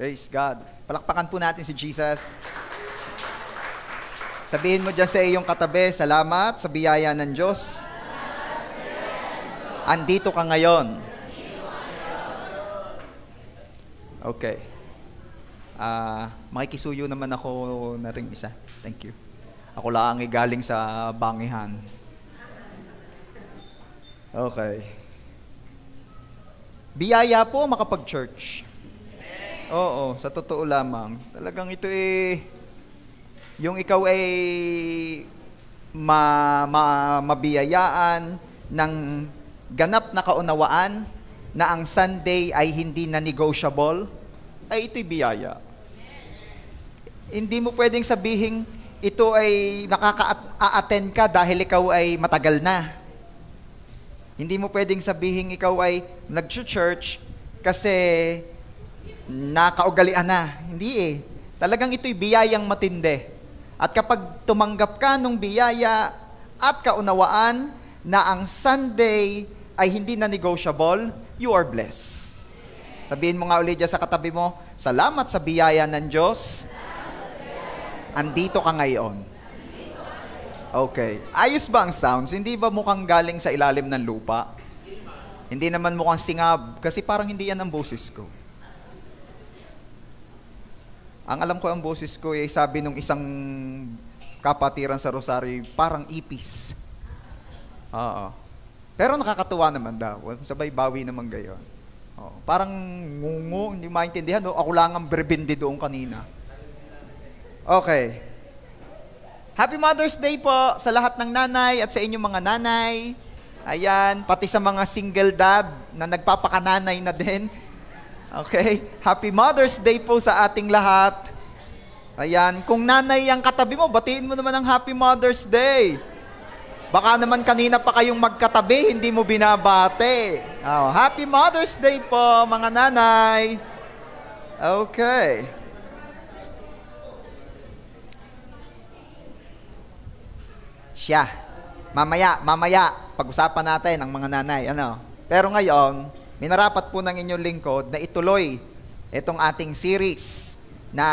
Praise God. Palakpakan po natin si Jesus. Sabihin mo dyan sa iyong katabi, salamat sa biyaya ng Diyos. Andito ka ngayon. Okay. Makikisuyo naman ako na ring isa. Thank you. Ako lang ay galing sa Bangihan. Okay. Biyaya po makapag-church. Oo, sa totoo lamang. Talagang ito yung ikaw ay mabiyayaan ng ganap na kaunawaan na ang Sunday ay hindi na negotiable, ay ito'y biyaya. Hindi mo pwedeng sabihin ito ay nakaka-attend ka dahil ikaw ay matagal na. Hindi mo pwedeng sabihin ikaw ay nag-church kasi nakaugalian na. Hindi Talagang ito'y biyayang matindi. At kapag tumanggap ka ng biyaya at kaunawaan na ang Sunday ay hindi na negotiable, you are blessed. Sabihin mo nga ulit dyan sa katabi mo, salamat sa biyaya ng Diyos. Andito ka ngayon. Okay. Ayos ba ang sounds? Hindi ba mukhang galing sa ilalim ng lupa? Hindi naman mukhang singab, kasi parang hindi yan ang boses ko. Ang alam ko ang boses ko sabi nung isang kapatiran sa Rosario, parang ipis. Oo. Pero nakakatuwa naman daw. Sabay bawi naman gayon. Parang ngungo, hindi maintindihan. Ako lang ang berbindi doon kanina. Okay. Happy Mother's Day po sa lahat ng nanay at sa inyong mga nanay. Ayan, pati sa mga single dad na nagpapakananay na din. Okay? Happy Mother's Day po sa ating lahat. Ayan, kung nanay ang katabi mo, batiin mo naman ang Happy Mother's Day. Baka naman kanina pa kayong magkatabi, hindi mo binabate. Happy Mother's Day po, mga nanay. Okay. Mamaya, pag-usapan natin ang mga nanay. Pero ngayon, minarapat po ng inyong lingkod na ituloy itong ating series na,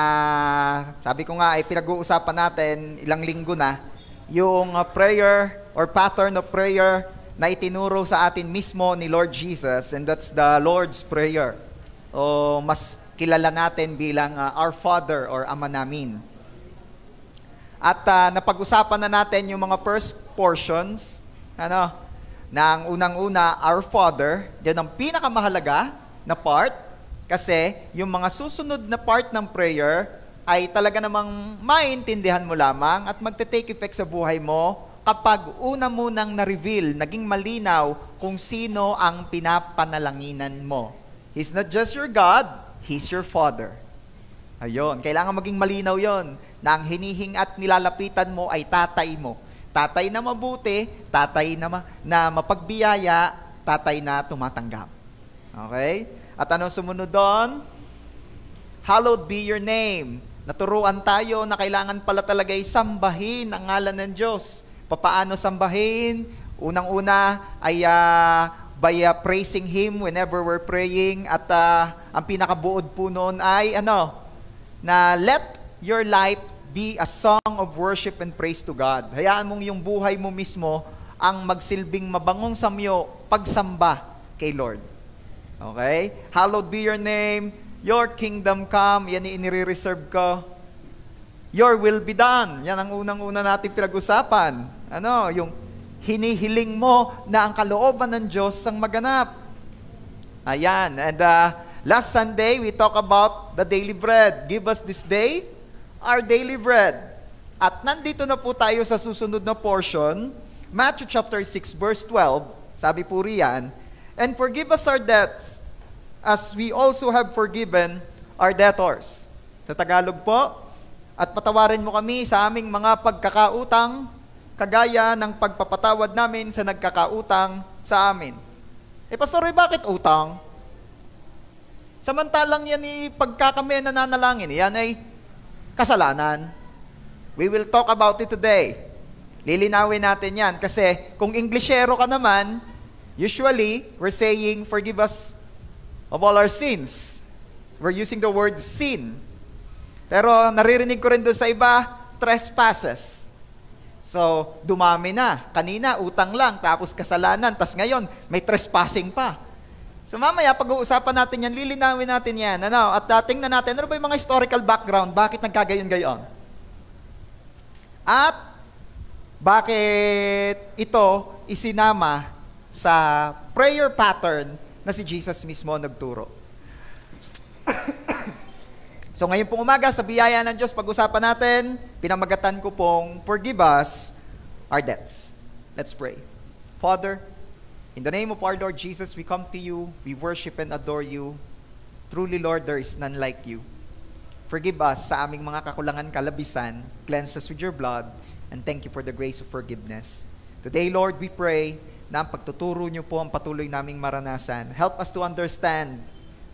sabi ko nga, pinag-uusapan natin ilang linggo na, yung prayer or pattern of prayer na itinuro sa atin mismo ni Lord Jesus, and that's the Lord's Prayer. O mas kilala natin bilang Our Father or Ama namin. At napag-usapan na natin yung mga first portions, ng unang-una, Our Father, yan ang pinakamahalaga na part, kasi yung mga susunod na part ng prayer ay talaga namang maintindihan mo lamang at magte-take effect sa buhay mo kapag una munang na-reveal, naging malinaw kung sino ang pinapanalanginan mo. He's not just your God, He's your Father. Ayun, kailangan maging malinaw yon na ang hinihing at nilalapitan mo ay tatay mo. Tatay na mabuti, tatay na mapagbiyaya, tatay na tumatanggap. Okay? At anong sumunod doon? Hallowed be your name. Naturuan tayo na kailangan pala talaga sambahin ang ngalan ng Diyos. Papaano sambahin? Unang-una ay by praising Him whenever we're praying. At ang pinakabuod po noon ay na let your life be a song of worship and praise to God. Hayaan mong yung buhay mo mismo ang magsilbing mabangong samyo pagsamba kay Lord. Okay? Hallowed be your name, your kingdom come, yan inire-reserve ko. Your will be done, yan ang unang-una natin pinag-usapan. Yung hinihiling mo na ang kalooban ng Diyos ang maganap. Ayan, and last Sunday, we talk about the daily bread. Give us this day our daily bread. At nandito na po tayo sa susunod na portion, Matthew chapter 6, verse 12. Sabi po riyan, and forgive us our debts, as we also have forgiven our debtors. Sa Tagalog po, at patawarin mo kami sa aming mga pagkakautang, kagaya ng pagpapatawad namin sa nagkakautang sa amin. Pastor, bakit utang? Samantalang yan pagka kami nananalangin, yan ay kasalanan. We will talk about it today. Lilinawin natin yan. Kasi kung Englishero ka naman, usually, we're saying, forgive us of all our sins. We're using the word sin. Pero naririnig ko rin doon sa iba, trespasses. So, dumami na. Kanina, utang lang, tapos kasalanan, tapos ngayon, may trespassing pa. So mamaya, pag-uusapan natin yan, lilinawin natin yan. Ano? At tingnan natin, ano ba yung mga historical background? Bakit nagkagayon-gayon? At bakit ito isinama sa prayer pattern na si Jesus mismo nagturo? So ngayon pong umaga, sa biyaya ng Diyos, pag-usapan natin, pinamagatan ko pong forgive us our debts. Let's pray. Father, in the name of our Lord Jesus, we come to you, we worship and adore you. Truly, Lord, there is none like you. Forgive us sa aming mga kakulangan kalabisan, cleanse us with your blood, and thank you for the grace of forgiveness. Today, Lord, we pray na ang pagtuturo niyo po ang patuloy naming maranasan. Help us to understand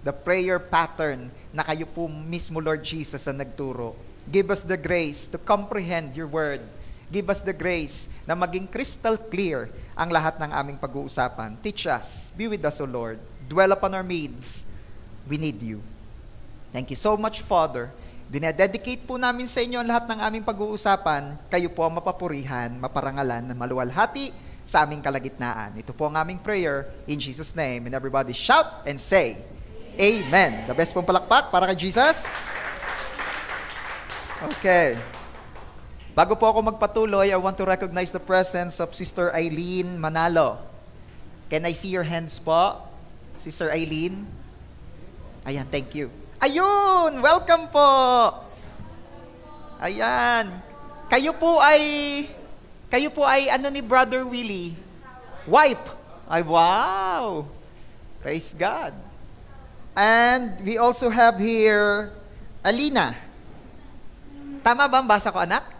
the prayer pattern na kayo po mismo, Lord Jesus, ang nagturo. Give us the grace to comprehend your word. Give us the grace na maging crystal clear ang lahat ng aming pag-uusapan. Teach us. Be with us, O Lord. Dwell upon our needs. We need you. Thank you so much, Father. Dinededicate po namin sa inyo ang lahat ng aming pag-uusapan. Kayo po ang mapapurihan, maparangalan, na maluwalhati sa aming kalagitnaan. Ito po ang aming prayer in Jesus' name. And everybody shout and say, Amen. The best pong palakpak para kay Jesus. Okay. Bago po ako magpatuloy, I want to recognize the presence of Sister Eileen Manalo. Can I see your hands po? Sister Eileen? Ayan, thank you. Ayun! Welcome po! Ayan. Kayo po ay ano ni Brother Willie? Wife. Ay, wow! Praise God. And we also have here Alina. Tama ba ang basa ko, anak?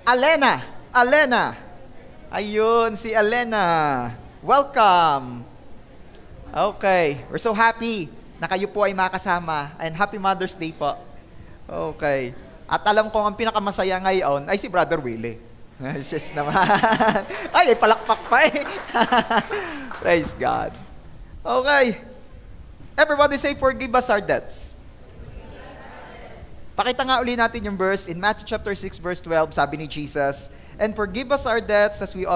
Alena. Ayun, si Alena. Welcome. Okay, we're so happy na kayo po ay makasama. And happy Mother's Day po. Okay. At alam ko ang pinakamasaya ngayon ay si Brother Willie. Yes naman. Ay, palakpak pa eh. Praise God. Okay. Everybody say, forgive us our debts. Pakita nga uli natin yung verse in Matthew chapter 6 verse 12, sabi ni Jesus, and forgive us our debts as we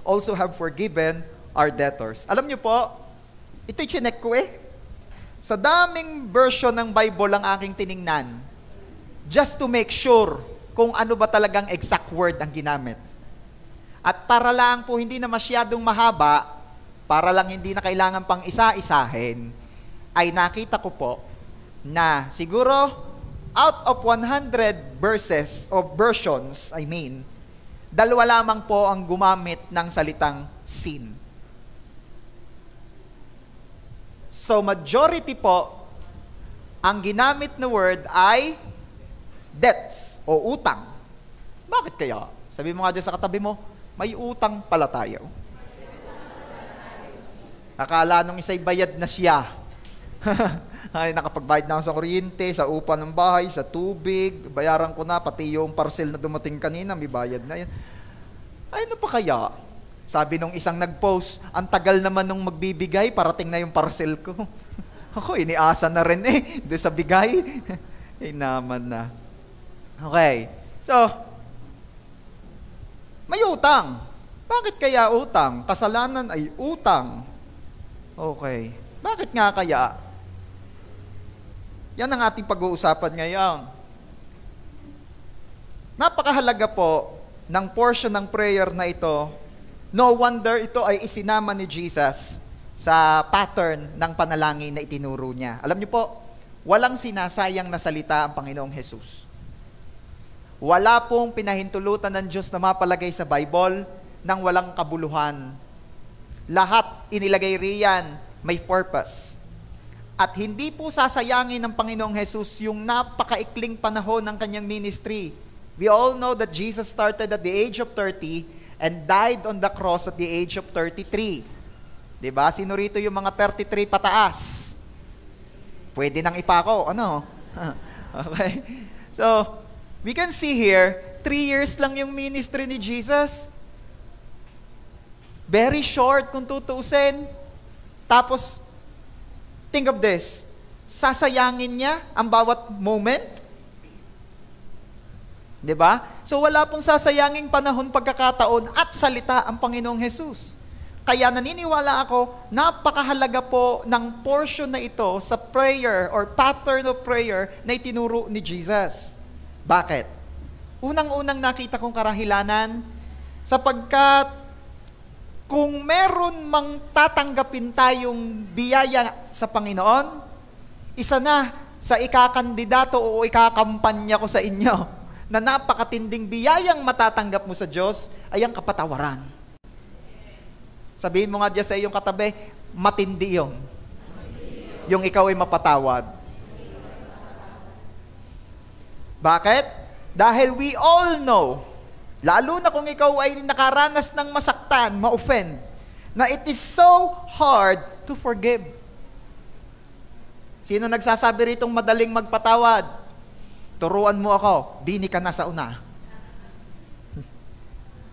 also have forgiven our debtors. Alam niyo po, ito'y chinek ko eh. Sa daming version ng Bible ang aking tiningnan, just to make sure kung ano ba talagang exact word ang ginamit. At para lang po hindi na masyadong mahaba, para lang hindi na kailangan pang isa-isahin, ay nakita ko po na siguro out of 100 verses or versions, dalawa lamang po ang gumamit ng salitang sin. So majority po, ang ginamit na word ay debts o utang. Bakit kaya? Sabi mo nga dyan sa katabi mo, may utang pala tayo. Akala nung isa'y bayad na siya. Ay, nakapagbayad na ako sa kuryente, sa upa ng bahay, sa tubig, bayaran ko na, pati yung parcel na dumating kanina, may bayad na yan. Ay, ano pa kaya? Sabi nung isang nag-post, ang tagal naman nung magbibigay, parating na yung parcel ko. Ako, iniasa na rin eh, doon sa bigay. Eh, naman na. Okay, so, may utang. Bakit kaya utang? Kasalanan ay utang. Okay, bakit nga kaya? Yan ang ating pag-uusapan ngayon. Napakahalaga po ng portion ng prayer na ito. No wonder ito ay isinama ni Jesus sa pattern ng panalangin na itinuro niya. Alam niyo po, walang sinasayang na salita ang Panginoong Jesus. Wala pong pinahintulutan ng Diyos na mapalagay sa Bible nang walang kabuluhan. Lahat inilagay riyan may purpose. At hindi po sasayangin ng Panginoong Jesus yung napakaikling panahon ng kanyang ministry. We all know that Jesus started at the age of 30 and died on the cross at the age of 33. Diba? Sino rito yung mga 33 pataas? Pwede nang ipako. Ano? Okay. So, we can see here, 3 years lang yung ministry ni Jesus. Very short kung tutuusin. Tapos, think of this. sasayangin niya ang bawat moment? Diba? So wala pong sasayanging panahon, pagkakataon at salita ang Panginoong Jesus. Kaya naniniwala ako, napakahalaga po ng portion na ito sa prayer or pattern of prayer na itinuro ni Jesus. Bakit? Unang-unang nakita kong karahilanan, sapagkat kung meron mang tatanggapin tayong biyaya sa Panginoon, isa na sa ikakandidato o ikakampanya ko sa inyo na napakatinding biyayang matatanggap mo sa Diyos ay ang kapatawaran. Sabihin mo nga diyan sa iyong katabi, matindi yun. Yung ikaw ay mapatawad. Bakit? Dahil we all know, lalo na kung ikaw ay nakaranas ng masaktan, ma-offend, na it is so hard to forgive. Sino nagsasabi ritong madaling magpatawad? Turuan mo ako, bini ka na sa una.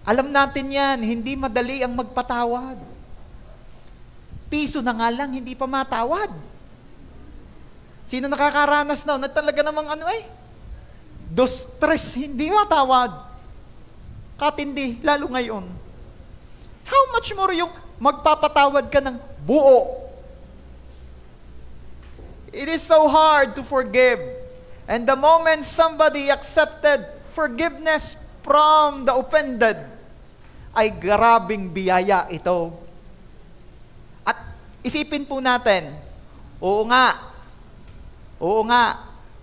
Alam natin yan, hindi madali ang magpatawad. Piso na nga lang, hindi pa matawad. Sino nakakaranas na talaga namang dos, tres, hindi matawad. Katindi, lalo ngayon. How much more yung magpapatawad ka ng buo? It is so hard to forgive. And the moment somebody accepted forgiveness from the offended, ay grabing biyaya ito. At isipin po natin, oo nga,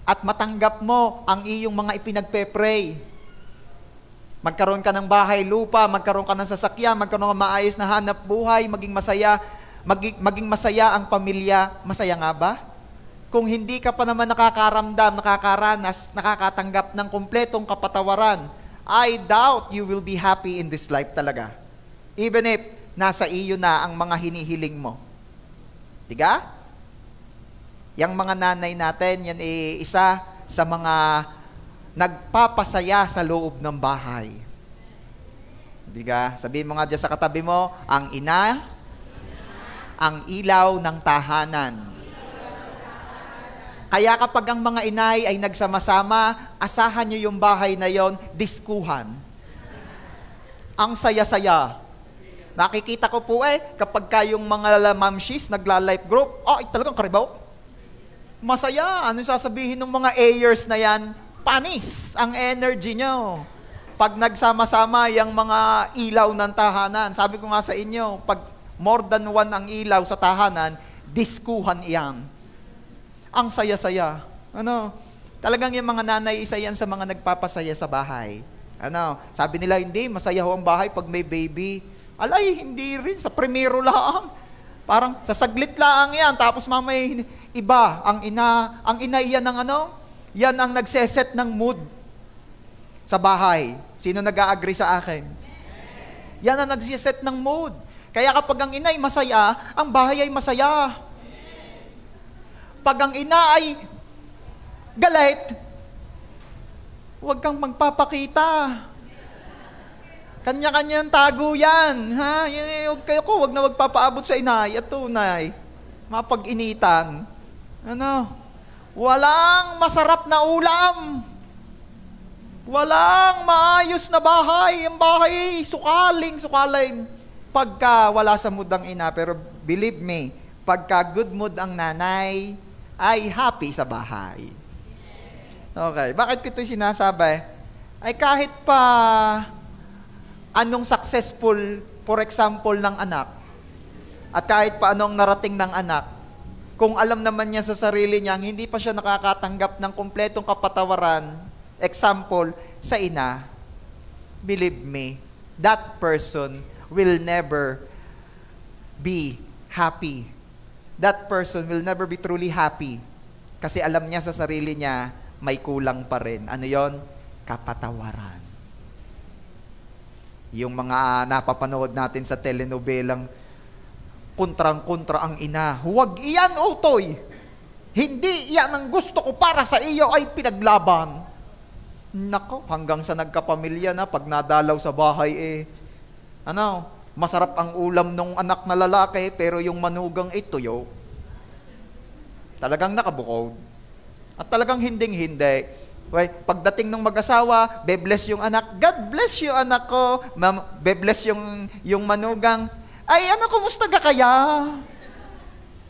at matanggap mo ang iyong mga ipinagpe-pray. Magkaroon ka ng bahay, lupa, magkaroon ka ng sasakyan, magkaroon ka ng maayos na hanap buhay, maging masaya ang pamilya. Masaya nga ba? Kung hindi ka pa naman nakakaramdam, nakakaranas, nakakatanggap ng kumpletong kapatawaran, I doubt you will be happy in this life talaga. Even if nasa iyo na ang mga hinihiling mo. Diga? Yang mga nanay natin, yan isa sa mga nagpapasaya sa loob ng bahay. Diga? Sabihin mo nga dyan sa katabi mo, ang ina, ang ilaw ng tahanan. Kaya kapag ang mga inay ay nagsama-sama, asahan nyo yung bahay na yon, diskuhan. Ang saya-saya. Nakikita ko po kapag kayong mga mamshis, nagla-life group, talagang karibaw. Masaya. Ano sasabihin ng mga ayers na yan? Panis ang energy nyo. Pag nagsama-sama yung mga ilaw ng tahanan, sabi ko nga sa inyo, pag more than one ang ilaw sa tahanan, diskuhan iyan. Ang saya-saya. Talagang yung mga nanay, isa yan sa mga nagpapasaya sa bahay. Sabi nila, hindi, masaya ho ang bahay pag may baby. Alay, hindi rin, sa primero lang. Parang sa saglit lang yan, tapos mamay iba, ang ina yan yan ang nagseset ng mood sa bahay. Sino nag-a-agree sa akin? Yan ang nagseset ng mood. Kaya kapag ang ina ay masaya, ang bahay ay masaya. Pag ang ina ay galit, huwag kang magpapakita. Kanya-kanyang tago yan. Huwag na magpapaabot sa inay at tunay. Mapag-initan. Walang masarap na ulam. Walang maayos na bahay. Ang bahay, sukaling. Pagka wala sa mood ang ina, pero believe me, pagka good mood ang nanay, ay happy sa bahay. Okay, bakit ko ito sinasabi? Ay kahit pa anong successful, for example, ng anak, at kahit pa anong narating ng anak, kung alam naman niya sa sarili niya, hindi pa siya nakakatanggap ng kumpletong kapatawaran, example, sa ina, believe me, that person will never be happy. That person will never be truly happy. Kasi alam niya sa sarili niya, may kulang pa rin. Ano yon? Kapatawaran. Yung mga napapanood natin sa telenobelang kontrang-kontra ang ina. Huwag iyan, utoy. Hindi iyan ang gusto ko para sa iyo ay pinaglaban. Nako, hanggang sa nagkapamilya na, pag nadalaw sa bahay masarap ang ulam ng anak na lalaki, pero yung manugang tuyo. Talagang nakabukod. At talagang hinding-hindi. Okay? Pagdating ng mag-asawa, be-bless yung anak. God bless you, anak ko. Be-bless yung manugang. Ay, kumusta ka kaya?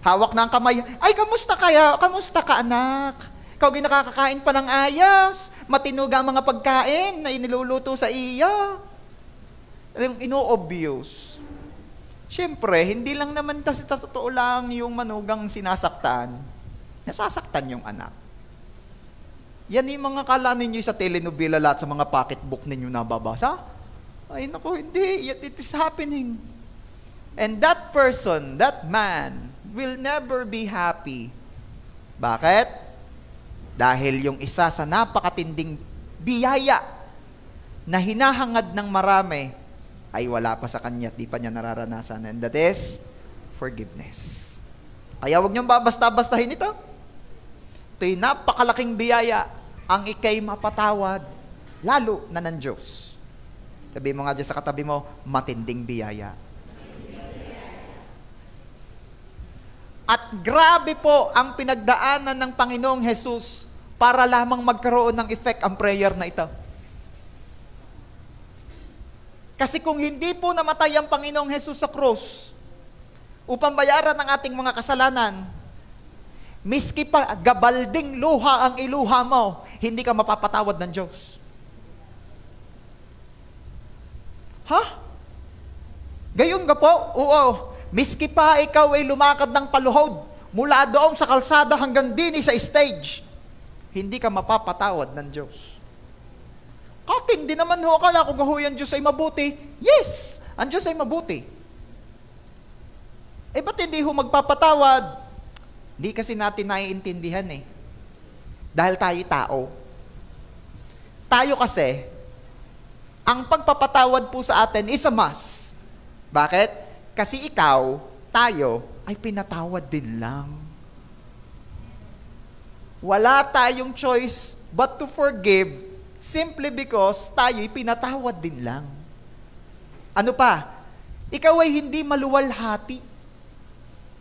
Hawak na ang kamay. Ay, kamusta kaya? Kamusta ka, anak? Ikaw ginakakain pa ng ayos. Matinuga ang mga pagkain na iniluluto sa iyo. Alam, ino-obvious. Siyempre, hindi lang naman kasi totoo lang yung manugang sinasaktan. Nasasaktan yung anak. Yan yung mga kala ninyo sa telenovela lahat sa mga pocketbook ninyo nababasa. Ay naku, hindi. Yet it is happening. And that person, that man, will never be happy. Bakit? Dahil yung isa sa napakatinding biyaya na hinahangad ng marami ay wala pa sa kanya at di pa niya nararanasan. And that is forgiveness. Kaya huwag niyong babasta-bastahin ito. Ito'y napakalaking biyaya ang ikay mapatawad, lalo na ng Diyos. Sabi mo nga dyan sa katabi mo, matinding biyaya. At grabe po ang pinagdaanan ng Panginoong Jesus para lamang magkaroon ng effect ang prayer na ito. Kasi kung hindi po namatay ang Panginoong Jesus sa krus upang bayaran ang ating mga kasalanan, miski pa gabalding luha ang iluha mo, hindi ka mapapatawad ng Diyos. Ha? Gayon ka po? Oo. Miski pa ikaw ay lumakad ng paluhod mula doon sa kalsada hanggang dini sa stage, hindi ka mapapatawad ng Diyos. Kating, di naman ho, akala ko gahuyan Diyos ay mabuti. Yes, ang Diyos ay mabuti. Eh, ba't hindi ho magpapatawad? Di kasi natin naiintindihan eh. Dahil tayo tao. Tayo kasi, ang pagpapatawad po sa atin is a must. Bakit? Kasi ikaw, tayo, ay pinatawad din lang. Wala tayong choice but to forgive simply because tayo'y pinatawad din lang. Ano pa? Ikaw ay hindi maluwalhati.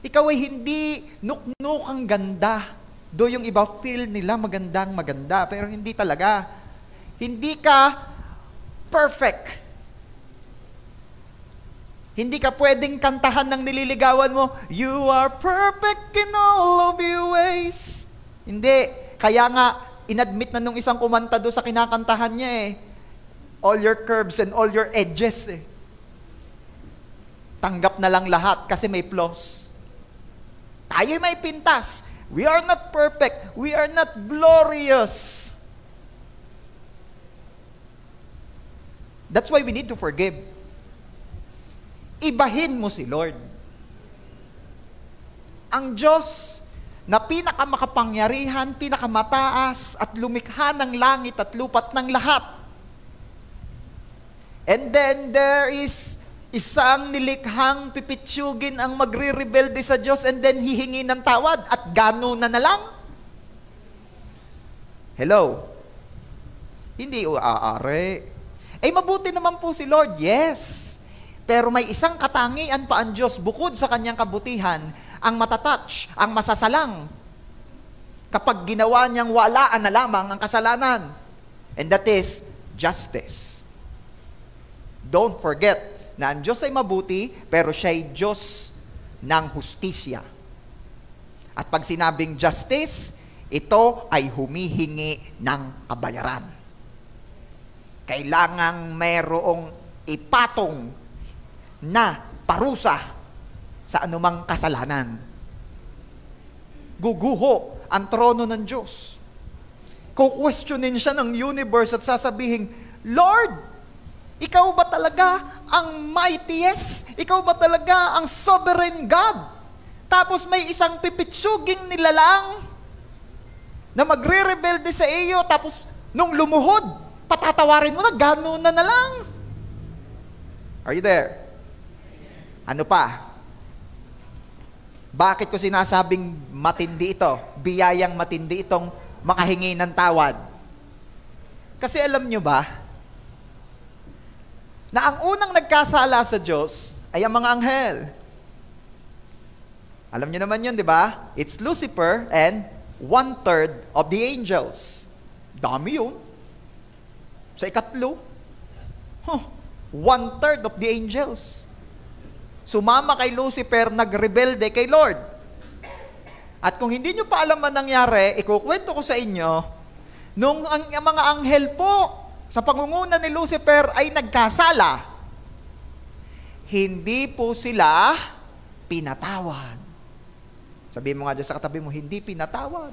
Ikaw ay hindi nuknukang ganda. Do yung iba feel nila maganda, pero hindi talaga. Hindi ka perfect. Hindi ka pwedeng kantahan ng nililigawan mo, you are perfect in all of your ways. Hindi. Kaya nga, inadmit na nung isang kumanta do sa kinakantahan niya eh. All your curves and all your edges eh. Tanggap na lang lahat kasi may flaws. Tayo may pintas. We are not perfect. We are not glorious. That's why we need to forgive. Ibahin mo si Lord. Ang Diyos na pinakamakapangyarihan, pinakamataas at lumikha ng langit at lupat ng lahat. And then there is isang nilikhang pipitsugin ang magre-rebelde sa Diyos and then hihingi ng tawad at gano'n na lang. Hello? Hindi uaari. Eh mabuti naman po si Lord, yes. Pero may isang katangian pa ang Diyos bukod sa kanyang kabutihan, ang matatouch, ang masasalang. Kapag ginawa niyang walaan na lamang ang kasalanan. And that is justice. Don't forget na ang Diyos ay mabuti, pero siya ay Diyos ng hustisya. At pag sinabing justice, ito ay humihingi ng kabayaran. Kailangang mayroong ipatong na parusa sa anumang kasalanan. Guguho ang trono ng Diyos. Kukwestiyonin siya ng universe at sasabihin, Lord, ikaw ba talaga ang mightiest? Ikaw ba talaga ang sovereign God? Tapos may isang pipitsuging nilalang na magre-rebelde sa iyo, tapos nung lumuhod, patatawarin mo na, gano'n na lang. Are you there? Ano pa? Bakit ko sinasabing matindi ito? Biyayang matindi itong makahingi ng tawad. Kasi alam nyo ba, na ang unang nagkasala sa Diyos ay ang mga anghel. Alam niyo naman yun, di ba? It's Lucifer and 1/3 of the angels. Dami yun. Sa ikatlo, 1/3 of the angels. Sumama kay Lucifer, nagrebelde kay Lord. At kung hindi nyo pa alam ang nangyari, ikukwento ko sa inyo, nung ang mga anghel po sa pangunguna ni Lucifer ay nagkasala, hindi po sila pinatawad. Sabihin mo nga dyan sa katabi mo, hindi pinatawad.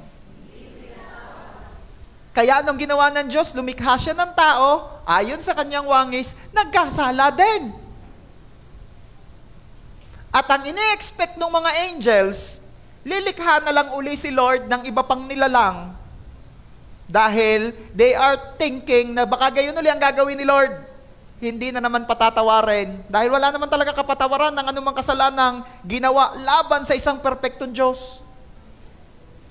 Kaya anong ginawa ng Diyos? Lumikha siya ng tao, ayon sa kanyang wangis, nagkasala din. At ang ine-expect ng mga angels, lilikha na lang uli si Lord ng iba pang nilalang. Dahil they are thinking na baka gayon uli ang gagawin ni Lord. Hindi na naman patatawarin. Dahil wala naman talaga kapatawaran ng anumang kasalanang ginawa laban sa isang perpektong Diyos.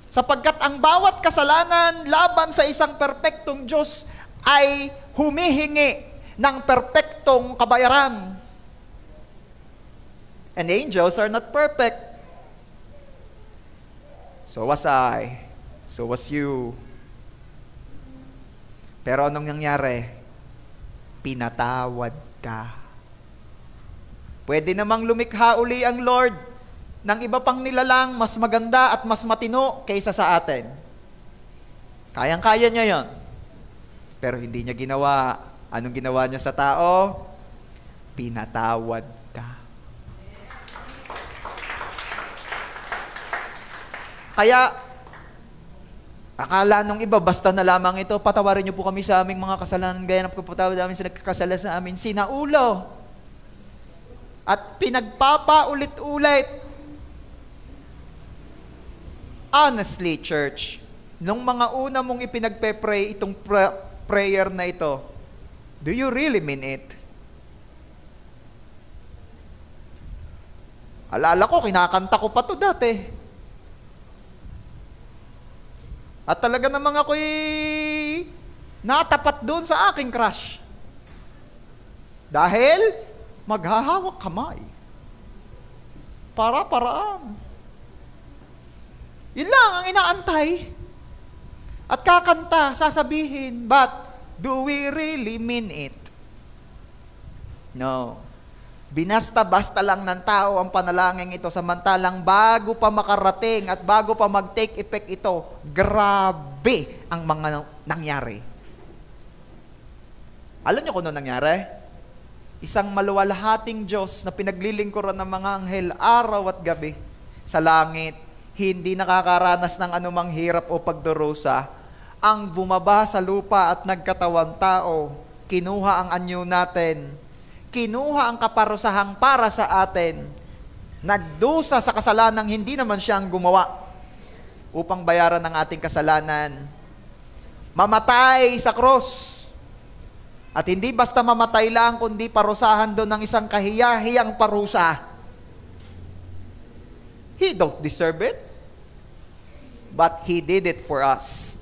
Sapagkat ang bawat kasalanan laban sa isang perpektong Diyos ay humihingi ng perpektong kabayaran. And angels are not perfect. So was I. So was you. Pero anong nangyari? Pinatawad ka. Pwede namang lumikha uli ang Lord ng iba pang nilalang mas maganda at mas matino kaysa sa atin. Kayang-kaya niya yon. Pero hindi niya ginawa. Anong ginawa niya sa tao? Pinatawad ka. Kaya, akala nung iba, basta na lamang ito, patawarin niyo po kami sa aming mga kasalanan, gaya ng pagpapatawad namin sa nagkakasala sa amin. Sinaulo. At pinagpapaulit-ulit. Honestly, church, nung mga una mong ipinagpe-pray itong prayer na ito, do you really mean it? Alala ko, kinakanta ko pa to dati. At talaga namang ako'y natapat doon sa aking crush. Dahil maghahawak kamay. Para-paraan. Yun lang ang inaantay. At kakanta, sasabihin, but do we really mean it? No. Binasta-basta lang ng tao ang panalangin ito, samantalang bago pa makarating at bago pa mag-take effect ito, grabe ang mga nangyari. Alam niyo kung ano nangyari? Isang maluwalhating Diyos na pinaglilingkuran ng mga anghel araw at gabi sa langit, hindi nakakaranas ng anumang hirap o pagdurusa, ang bumaba sa lupa at nagkatawang tao, kinuha ang anyo natin, kinuha ang kaparusahang para sa atin, nagdusa sa kasalanang hindi naman siyang gumawa upang bayaran ang ating kasalanan. Mamatay sa cross. At hindi basta mamatay lang, kundi parusahan doon ng isang kahiyahiyang parusa. He don't deserve it, but He did it for us.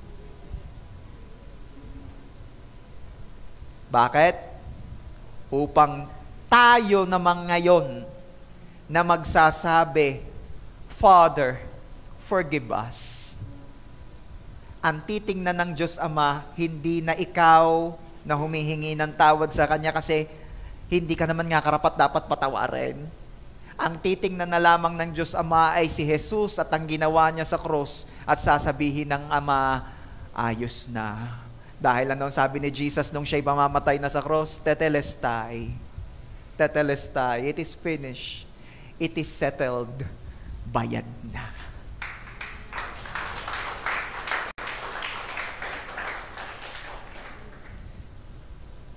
Bakit? Upang tayo naman ngayon na magsasabi, Father, forgive us. Ang titingnan ng Diyos Ama, hindi na ikaw na humihingi ng tawad sa Kanya kasi hindi ka naman nga karapat dapat patawarin. Ang titingnan na lamang ng Diyos Ama ay si Jesus at ang ginawa niya sa cross at sasabihin ng Ama, ayos na. Dahil ano sabi ni Jesus nung siya'y mamamatay na sa cross? Tetelestai. Tetelestai. It is finished. It is settled. Bayad na.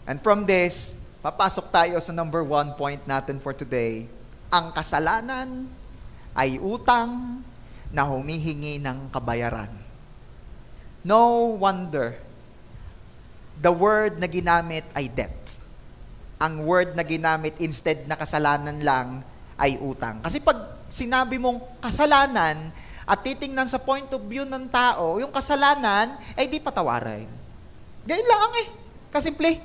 And from this, papasok tayo sa number 1 point natin for today. Ang kasalanan ay utang na humihingi ng kabayaran. No wonder the word na ginamit ay debt. Ang word na ginamit instead na kasalanan lang ay utang. Kasi pag sinabi mong kasalanan at titingnan sa point of view ng tao, yung kasalanan ay di patawarin. Ganyan lang eh. Kasimple.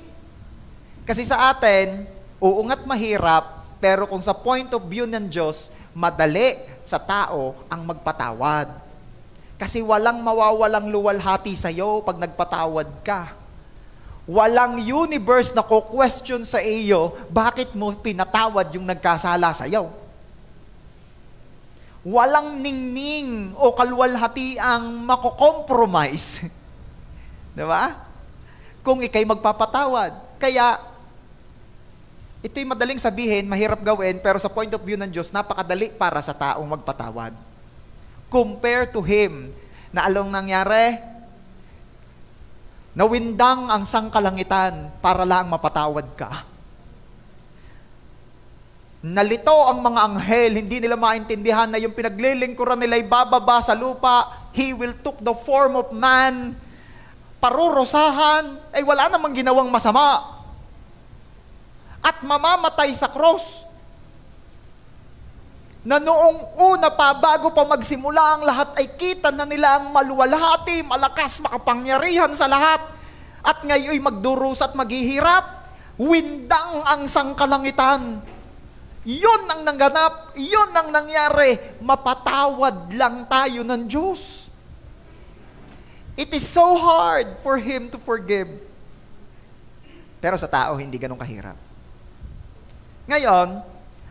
Kasi sa atin, uungat mahirap, pero kung sa point of view ng Diyos, madali sa tao ang magpatawad. Kasi walang mawawalang luwalhati sa'yo pag nagpatawad ka. Walang universe na ko-question sa iyo, bakit mo pinatawad yung nagkasala sa'yo? Walang ningning o kaluwalhati ang mako-compromise. Diba? Kung ikay magpapatawad. Kaya, ito'y madaling sabihin, mahirap gawin, pero sa point of view ng Diyos, napakadali para sa taong magpatawad. Compare to Him, na along nangyari, nawindang ang sangkalangitan para lang mapatawad ka. Nalito ang mga anghel, hindi nila maintindihan na yung pinaglilingkuran nila ay bababa sa lupa, He will took the form of man, parurusahan, ay wala namang ginawang masama. At mamamatay sa cross. Na noong una pa, bago pa magsimula ang lahat, ay kita na nila ang maluwalhati, malakas, makapangyarihan sa lahat. At ngayon magdurus at maghihirap, windang ang sangkalangitan. Yun ang nangganap, yun ang nangyari, mapatawad lang tayo ng Diyos. It is so hard for Him to forgive. Pero sa tao, hindi ganun kahirap. Ngayon,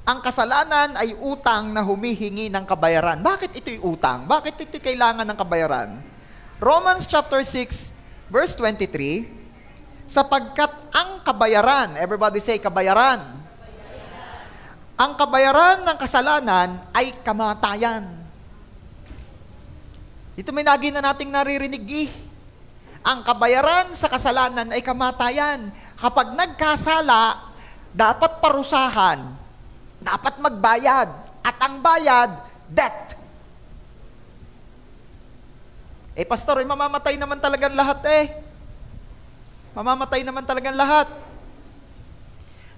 ang kasalanan ay utang na humihingi ng kabayaran. Bakit ito'y utang? Bakit ito'y kailangan ng kabayaran? Romans chapter 6, verse 23, sapagkat ang kabayaran, everybody say kabayaran. Ang kabayaran ng kasalanan ay kamatayan. Ito may lagi na nating naririnig Ang kabayaran sa kasalanan ay kamatayan. Kapag nagkasala, dapat parusahan, dapat magbayad, at ang bayad, death. Pastor, mamamatay naman talagang lahat Mamamatay naman talagang lahat.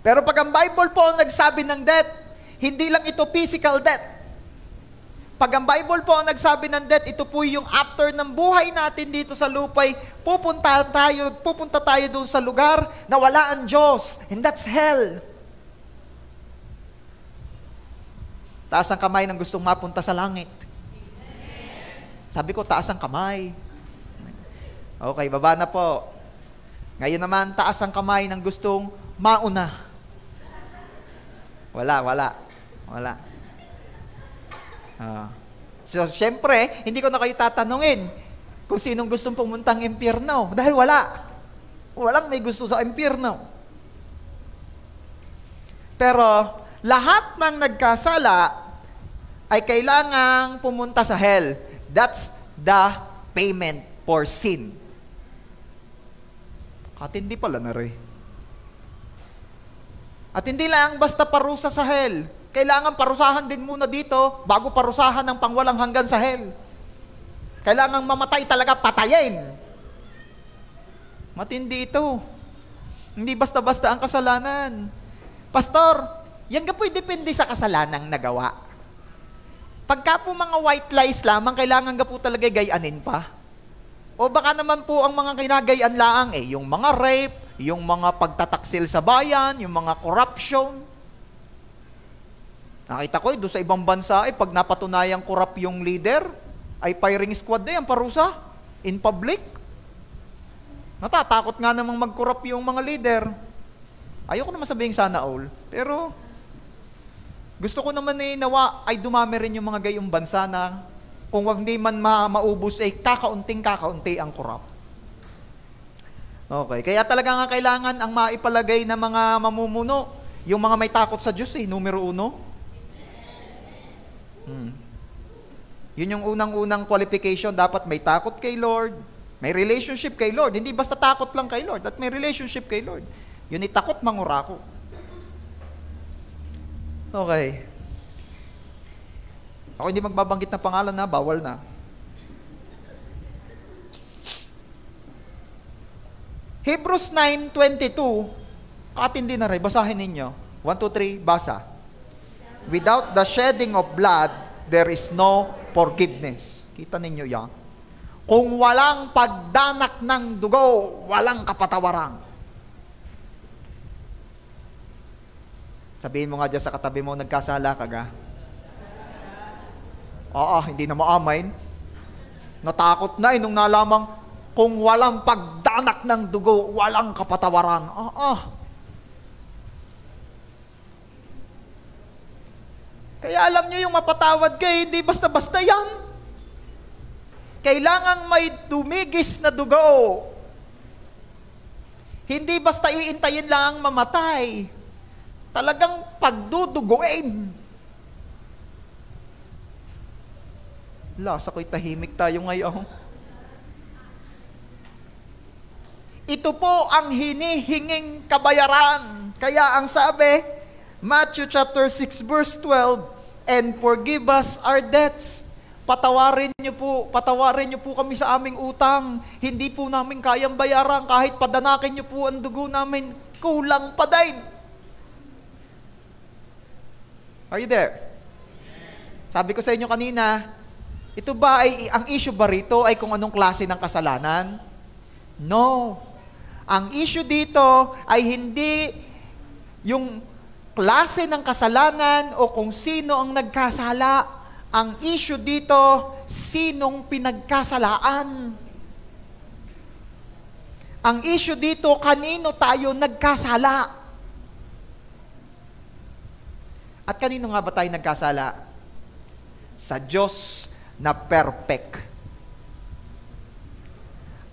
Pero pag ang Bible po ang nagsabi ng death, hindi lang ito physical death. Pag ang Bible po ang nagsabi ng death, ito po yung after ng buhay natin dito sa lupay, pupunta tayo doon sa lugar na wala ang Diyos. And that's hell. Taas ang kamay ng gustong mapunta sa langit. Sabi ko, taas ang kamay. Okay, baba na po. Ngayon naman, taas ang kamay ng gustong mauna. Wala. So, syempre, hindi ko na kayo tatanungin kung sinong gustong pumuntang impyerno. Dahil wala. Walang may gusto sa impyerno. Pero, lahat ng nagkasala ay kailangang pumunta sa hell. That's the payment for sin. At hindi pala na rin. At hindi lang basta parusa sa hell. Kailangan parusahan din muna dito bago parusahan ng pangwalang hanggan sa hell. Kailangan mamatay talaga, patayin. Matindi ito. Hindi basta-basta ang kasalanan. Pastor, yan ka po'y depende sa kasalanang nagawa. Pagka po mga white lies lamang, kailangan ka po talaga gayanin pa. O baka naman po ang mga kinagayan laang yung mga rape, yung mga pagtataksil sa bayan, yung mga corruption. Nakita ko doon sa ibang bansa, pag napatunayang corrupt yung leader, ay firing squad ang parusa in public. Natatakot nga namang mag-corrupt yung mga leader. Ayoko naman sabihin sana all, pero gusto ko naman nawa ay dumami rin yung mga gayong bansa na kung hindi man maubos kakaunting-kakaunti ang corrupt. Okay, kaya talaga nga kailangan ang maipalagay na mga mamumuno, yung mga may takot sa Diyos numero 1. Yun yung unang-unang qualification, dapat may takot kay Lord, may relationship kay Lord. Hindi basta takot lang kay Lord, at may relationship kay Lord. Yun takot mangurako. Okay. Ako hindi magbabanggit na pangalan na, bawal na. Hebrews 9:22, katindi na rin, basahin ninyo. 1, 2, 3, basa. Without the shedding of blood, there is no forgiveness. Kita ninyo yan. Kung walang pagdanak ng dugo, walang kapatawaran. Sabihin mo nga dyan sa katabi mo, nagkasala ka ga? Hindi na maamin. Natakot na nung nalamang kung walang pagdanak ng dugo, walang kapatawaran. Kaya alam nyo yung mapatawad kayo, hindi basta-basta yan. Kailangang may dumigis na dugo. Hindi basta iintayin lang mamatay. Talagang pagduduguin. Lasa ko'y tahimik tayo ngayon. Ito po ang hinihinging kabayaran. Kaya ang sabi, Matthew chapter 6 verse 12, and forgive us our debts. Patawarin niyo po kami sa aming utang. Hindi po namin kayang bayaran kahit padanakin niyo po ang dugo namin, kulang pa din. Are you there? Sabi ko sa inyo kanina, ito ba ang issue ba rito ay kung anong klase ng kasalanan? No. Ang issue dito ay hindi yung klase ng kasalanan o kung sino ang nagkasala. Ang issue dito, sinong pinagkasalaan? Ang issue dito, kanino tayo nagkasala? At kanino nga ba tayo nagkasala? Sa Diyos na perfect.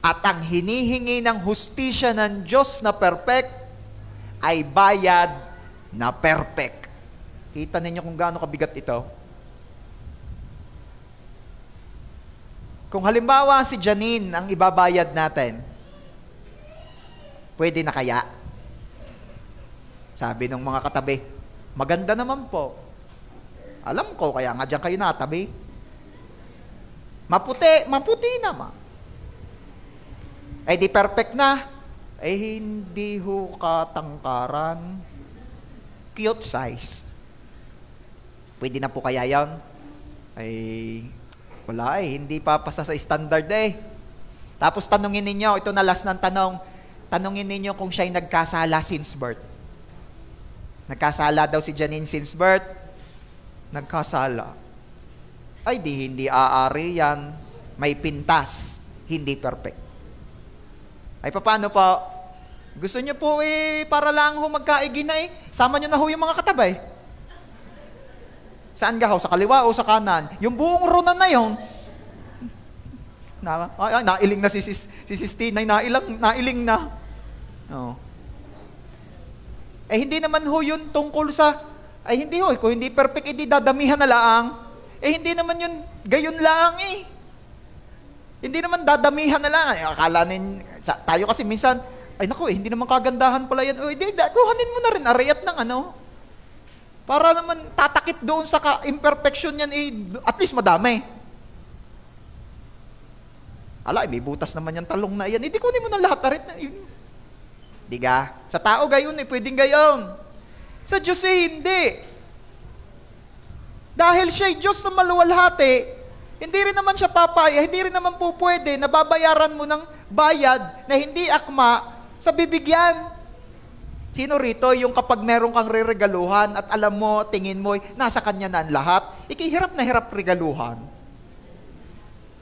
At ang hinihingi ng hustisya ng Diyos na perfect ay bayad na perfect. Kita ninyo kung gaano kabigat ito? Kung halimbawa si Janine ang ibabayad natin, pwede na kaya? Sabi ng mga katabi, maganda naman po. Alam ko, kaya nga dyan kayo natabi. Maputi naman. Di perfect na. Hindi ho katangkaran. Cute size. Pwede na po kaya yan? Wala hindi papasa sa standard Tapos tanungin ninyo, ito na last ng tanong, tanungin ninyo kung siya'y nagkasala since birth. Nagkasala daw si Janine since birth. Nagkasala. Hindi aari yan. May pintas. Hindi perfect. Paano po? Gusto nyo po para lang magkaigi na sama nyo na yung mga katabay. Saan ka ho? Sa kaliwa o sa kanan? Yung buong runan na yun, nailing na si Sis Tinay, nailing na. Hindi naman ho yun tungkol sa, hindi ho, kung hindi perfect, hindi dadamihan na lang. Hindi naman yun, gayon lang Hindi naman dadamihan na lang. Akala tayo kasi minsan, hindi naman kagandahan pala yan. Kuhanin mo na rin, arayat ng para naman tatakip doon sa imperfection yan, at least madami. May butas naman yan, talong na yan. Hindi kunin mo na lahat, arit na yun. Diga? Sa tao gayon, pwedeng gayon. Sa Diyos hindi. Dahil siya'y Diyos na maluwalhati, hindi rin naman siya papaya, hindi rin naman po pwede na babayaran mo ng bayad na hindi akma sa bibigyan. Sino rito yung kapag meron kang reregaluhan at alam mo, tingin mo, nasa kanya na ang lahat, ikihirap na hirap regaluhan.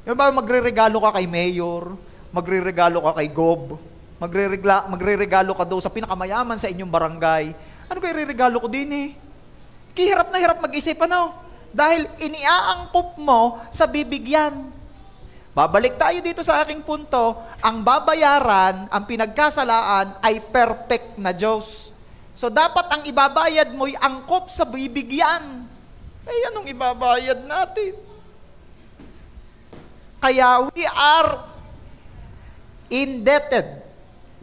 Yung ba, magre-regalo ka kay mayor, magre-regalo ka kay gob, magre-regalo ka daw sa pinakamayaman sa inyong barangay. Ano kayo re-regalo ko din Ikihirap na hirap mag-isip, dahil iniaangkop mo sa bibigyan. Babalik tayo dito sa aking punto, ang babayaran, ang pinagkasalaan ay perfect na Diyos. So dapat ang ibabayad mo'y angkop sa bibigyan. Anong ibabayad natin? Kaya we are indebted.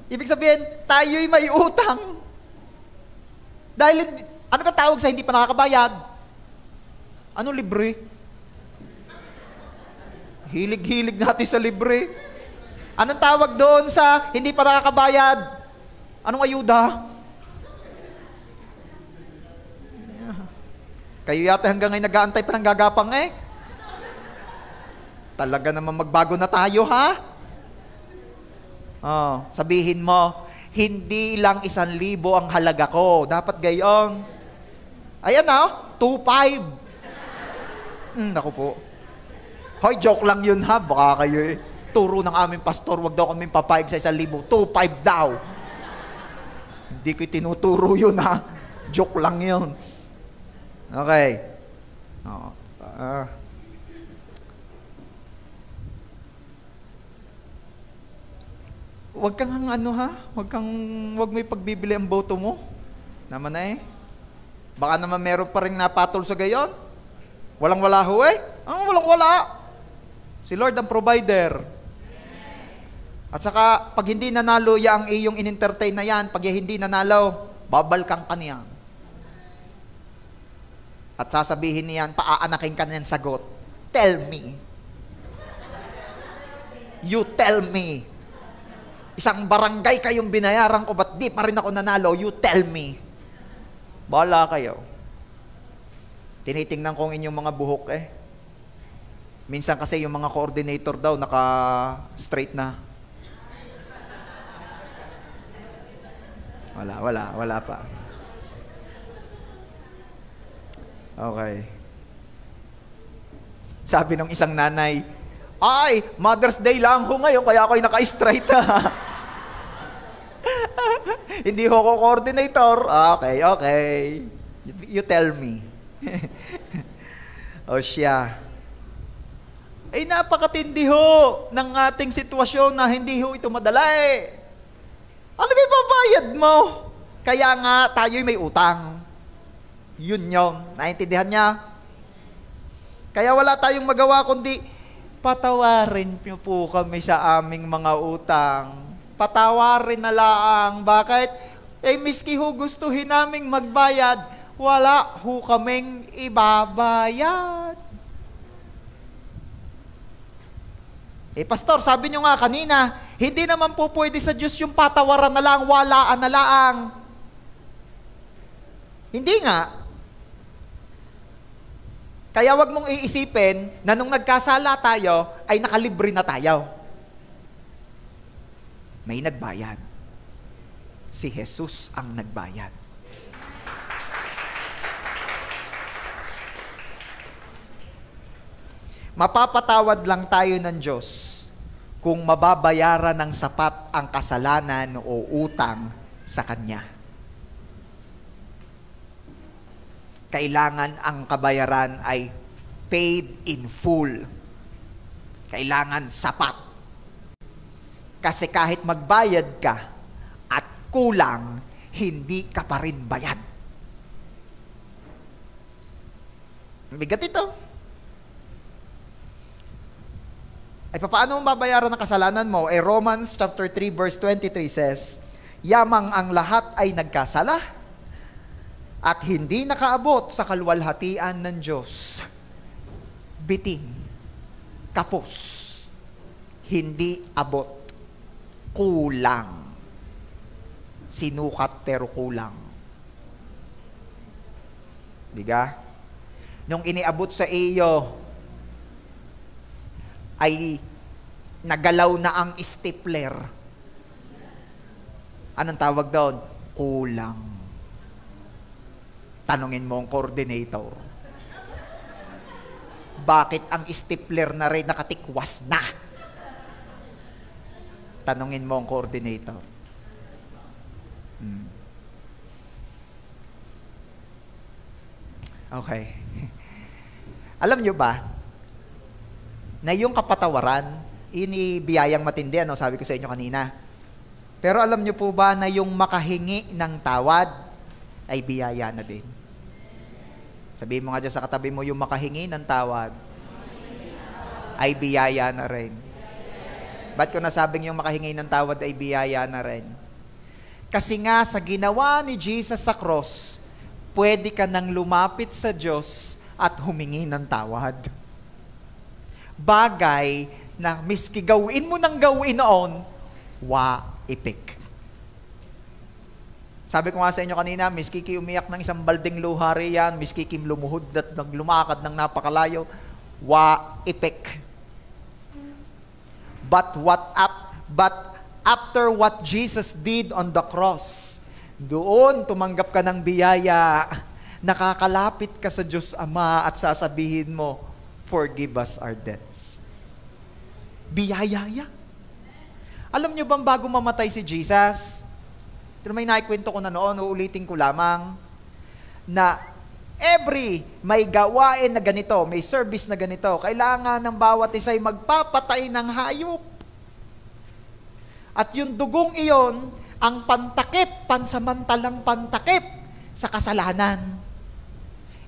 Ibig sabihin, tayo'y may utang. Dahil, ano ka tawag sa hindi pa nakakabayad? Ano libre? Hilig-hilig natin sa libre. Anong tawag doon sa hindi pa nakakabayad? Anong ayuda? Kayo yata hanggang ngayon nag-aantay pa ng gagapang Talaga naman magbago na tayo, ha? Sabihin mo, hindi lang 1,000 ang halaga ko. Dapat gayon. Ayan 2,500. Naku po. Hoy, joke lang yun ha. Baka kayo eh. Turo ng aming pastor, wag daw kami papayag sa 1,000. 2,500 daw. Hindi ko tinuturo yun ha. Joke lang yun. Okay. Wag kang ano ha. Wag mo ipagbibili ang boto mo. Naman na eh. Baka naman meron pa rin napatol sa gayon. Walang-wala ho eh. Walang-wala. Si Lord ang provider. At saka, pag hindi nanalo ang iyong in-entertain na yan, pag hindi nanalo, babalkang ka niyan. At sasabihin niyan, paaanakin ka niyan sagot. Tell me. You tell me. Isang barangay kayong binayaran ko, ba't di pa rin ako nanalo? You tell me. Bahala kayo. Tinitingnan ko ang inyong mga buhok eh. Minsan kasi yung mga coordinator daw naka-straight na. Wala pa. Okay. Sabi ng isang nanay, ay, Mother's Day lang ho ngayon, kaya ako'y naka-straight na. Hindi ho ko coordinator. Okay. You tell me. O siya. Ay, napakatindi ho ng ating sitwasyon na hindi ho ito madala eh. Ano ba ibabayad mo? Kaya nga tayo'y may utang. Yun. Naintindihan niya? Kaya wala tayong magawa kundi patawarin niyo po kami sa aming mga utang. Patawarin na lang. Bakit? Miski ho gustuhin naming magbayad, wala ho kaming ibabayad. Pastor, sabi nyo nga kanina, hindi naman po pwede sa Diyos yung patawaran na lang, walaan na lang. Hindi nga. Kaya wag mong iisipin na nung nagkasala tayo, ay nakalibre na tayo. May nagbayad. Si Jesus ang nagbayad. Mapapatawad lang tayo ng Diyos kung mababayaran ng sapat ang kasalanan o utang sa Kanya. Kailangan ang kabayaran ay paid in full. Kailangan sapat. Kasi kahit magbayad ka at kulang, hindi ka pa rin bayad. Bigat ito. Ay, paano mo babayaran ng kasalanan mo? Romans chapter 3 verse 23 says, yamang ang lahat ay nagkasala at hindi nakaabot sa kaluwalhatian ng Diyos. Bitin, kapos, hindi abot, kulang. Sinukat pero kulang. Diga? Nung iniabot sa iyo, ay nagalaw na ang stapler. Anong tawag doon? Kulang. Tanungin mo ang coordinator. Bakit ang stapler na rin nakatikwas na? Tanungin mo ang coordinator. Okay. Alam nyo ba, na yung kapatawaran, inibiyayang matindi, ano, sabi ko sa inyo kanina. Pero alam nyo po ba na yung makahingi ng tawad ay biyaya na din? Sabihin mo nga dyan sa katabi mo, yung makahingi ng tawad ay biyaya na rin. Ba't ko nasabing yung makahingi ng tawad ay biyaya na rin? Kasi nga sa ginawa ni Jesus sa cross, pwede ka nang lumapit sa Diyos at humingi ng tawad. Bagay na miski gawin mo ng gawin noon, ipik. Sabi ko nga sa inyo kanina, miski ki umiyak ng isang balding luha riyan, miski kim lumuhod at naglumakad ng napakalayo, ipik. But after what Jesus did on the cross, doon tumanggap ka ng biyaya, nakakalapit ka sa Diyos Ama at sasabihin mo, forgive us our debts. Biyaya. Alam niyo bang bago mamatay si Jesus, pero may naikwento ko na noon, uulitin ko lamang, na may gawain na ganito, may service na ganito, kailangan ng bawat isa'y magpapatay ng hayop. At yung dugong iyon, ang pantakip, pansamantalang pantakip sa kasalanan.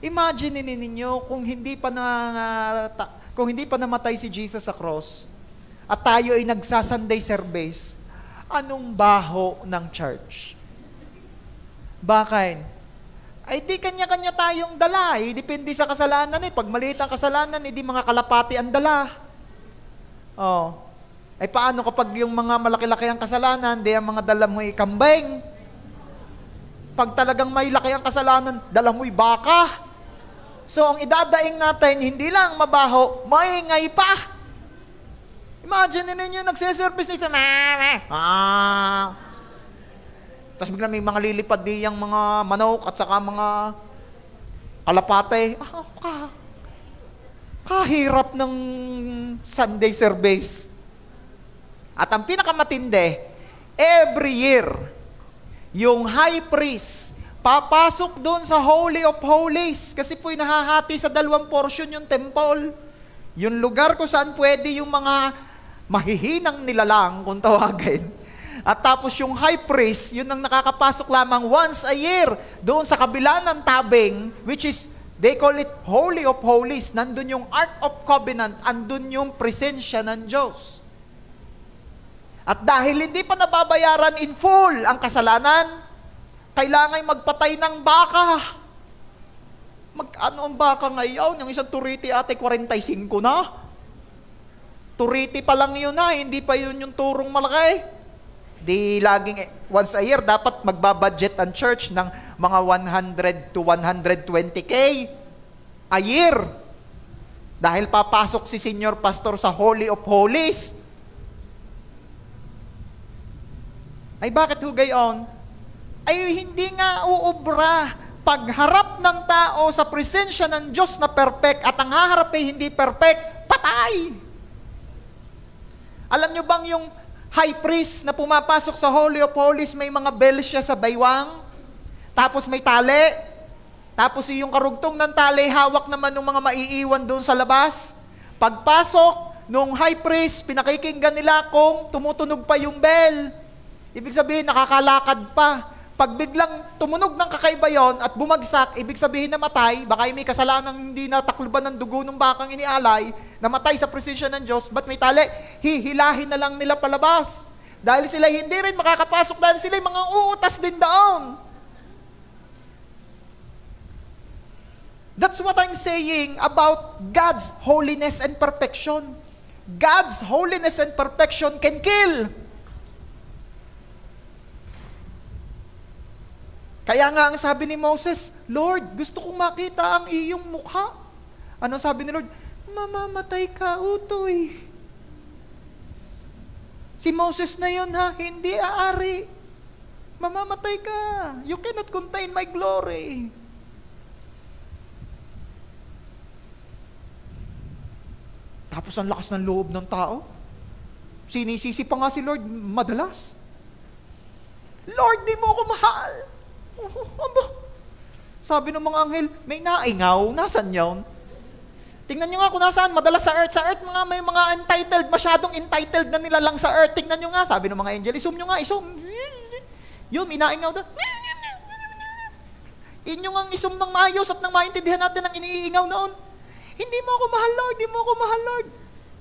Imagine ninyo kung hindi pa namatay si Jesus sa cross, at tayo ay nagsa-Sunday service, anong baho ng church? Bakit? Ay di kanya-kanya tayong dala. Depende sa kasalanan. Pag maliit ang kasalanan, di mga kalapati ang dala. Ay paano kapag yung mga malaki-laki ang kasalanan, di ang mga dala mo'y kambing? Pag talagang may laki ang kasalanan, dala mo'y baka. So ang idadaing natin, hindi lang mabaho, maingay pa. Imagine ninyo, nagsiservice nito, tapos bigla may mga lilipad diyang mga manok at saka mga kalapate. Kahirap ng Sunday service. At ang pinakamatindi, every year, yung high priest, papasok doon sa Holy of Holies, kasi po'y nahahati sa 2 portion yung temple. Yung lugar kung saan pwede yung mga mahihinang nilalang, kung tawagin. At tapos yung high priest, yun ang nakakapasok lamang once a year doon sa kabila ng tabing, which is, they call it Holy of Holies. Nandun yung Ark of Covenant, andun yung presensya ng Diyos. At dahil hindi pa nababayaran in full ang kasalanan, kailangan magpatay ng baka. Ano ang baka ngayon? Yung isang turiti ate, 45 na. Turiti pa lang yun na, hindi pa yun yung turong malaki. Di laging, once a year, dapat magbabudget ang church ng mga 100 to 120K a year. Dahil papasok si senior pastor sa Holy of Holies. Ay bakit ho gayon? Ay hindi nga uubra. Pagharap ng tao sa presensya ng Diyos na perfect at ang haharap ay hindi perfect, patay! Alam nyo bang yung high priest na pumapasok sa Holy of Holies, may mga bells siya sa baywang, tapos may tali, tapos yung karugtong ng tali, hawak naman ng mga maiiwan doon sa labas. Pagpasok nung high priest, pinakikinggan nila kung tumutunog pa yung bell. Ibig sabihin, nakakalakad pa. Pag biglang tumunog ng kakaiba yon at bumagsak, ibig sabihin namatay, baka may kasalanan hindi natakluban ng dugo ng bakang inialay, namatay sa presensya ng Diyos, ba't may tali? Hihilahin na lang nila palabas. Dahil sila hindi rin makakapasok dahil sila mga uutas din doon. That's what I'm saying about God's holiness and perfection. God's holiness and perfection can kill. Kaya nga ang sabi ni Moses, Lord, gusto kong makita ang iyong mukha. Ano sabi ni Lord? Mamamatay ka, utoy. Si Moses na yun ha, hindi aari. Mamamatay ka. You cannot contain my glory. Tapos ang lakas ng loob ng tao. Sinisisi pa nga si Lord madalas. Lord, di mo ako mahal. Sabi ng mga anghel, may naingaw, nasan yun? Tingnan nyo nga kung nasaan, madalas sa earth. Sa earth mga may mga entitled, masyadong entitled na nila lang sa earth. Tingnan nyo nga, sabi ng mga angel, isum nyo nga, isum. Yun, inaingaw daw. Inyo nga isum ng maayos at nang maintindihan natin ang iniingaw noon. Hindi mo ako mahal, Lord, hindi mo ako mahal, Lord.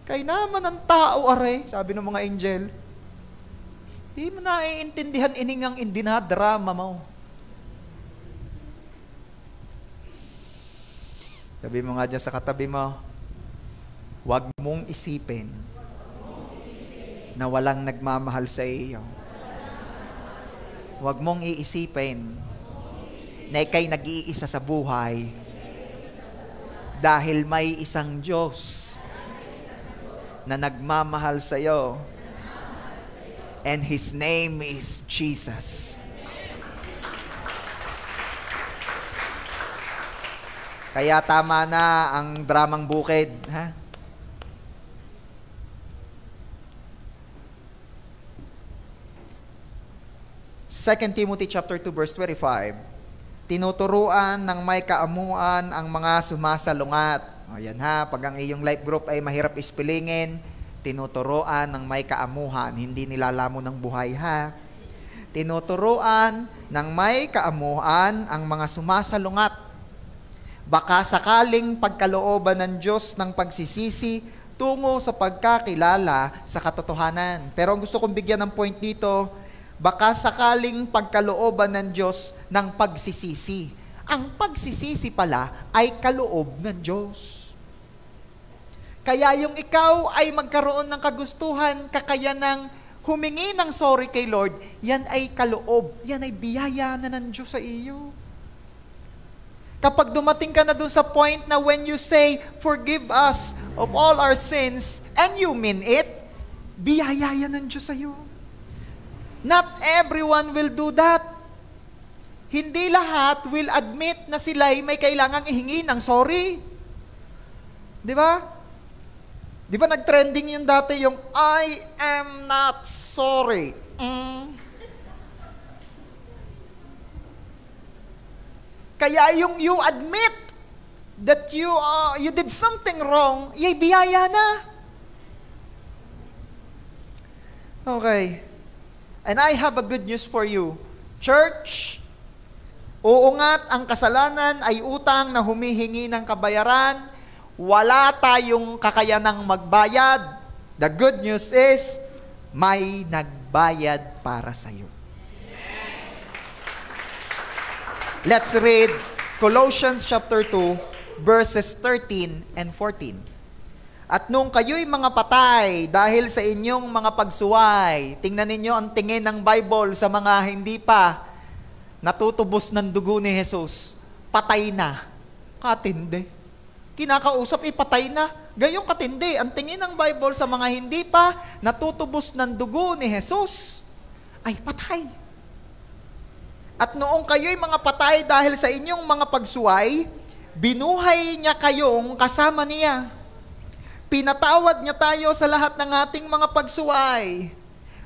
Kaya naman ang tao, are, sabi ng mga angel. Hindi mo naiintindihan iningang indinadrama mo. Sabi mo nga dyan sa katabi mo, huwag mong isipin na walang nagmamahal sa iyo. Huwag mong iisipin na ika'y nag-iisa sa buhay dahil may isang Diyos na nagmamahal sa iyo. And His name is Jesus. Kaya tama na ang dramang bukid, ha? Second Timothy chapter 2 verse 25. Tinuturuan ng may kaamuan ang mga sumasalungat. O yan ha, pag ang iyong life group ay mahirap ispilingin, tinuturuan ng may kaamuhan, hindi nilalamon ng buhay ha. Tinuturuan ng may kaamuhan ang mga sumasalungat. Baka sakaling pagkalooban ng Diyos ng pagsisisi tungo sa pagkakilala sa katotohanan. Pero ang gusto kong bigyan ng point dito, baka sakaling pagkalooban ng Diyos ng pagsisisi. Ang pagsisisi pala ay kaloob ng Diyos. Kaya yung ikaw ay magkaroon ng kagustuhan, kakayanang humingi ng sorry kay Lord, yan ay kaloob, yan ay biyaya na ng Diyos sa iyo. Kapag dumating ka na dun sa point na when you say, forgive us of all our sins, and you mean it, biyaya yan ng Diyos sa iyo. Not everyone will do that. Hindi lahat will admit na sila'y may kailangang ihingi ng sorry. Di ba? Di ba nag-trending yung dati yung, I am not sorry. Kaya yung you admit that you did something wrong, yay biyaya na. Okay. And I have a good news for you. Church, oo nga't ang kasalanan ay utang na humihingi ng kabayaran. Wala tayong kakayanang magbayad. The good news is, may nagbayad para sa iyo. Let's read Colossians chapter 2, verses 13 and 14. At nung kayo'y mga patay dahil sa inyong mga pagsuway, tingnan ninyo ang tingin ng Bible sa mga hindi pa natutubos ng dugo ni Jesus. Patay na. Katindi. Kinakausap, patay na. Gayong katindi. Ang tingin ng Bible sa mga hindi pa natutubos ng dugo ni Jesus ay patay. At noong kayo'y mga patay dahil sa inyong mga pagsuway, binuhay niya kayong kasama niya. Pinatawad niya tayo sa lahat ng ating mga pagsuway.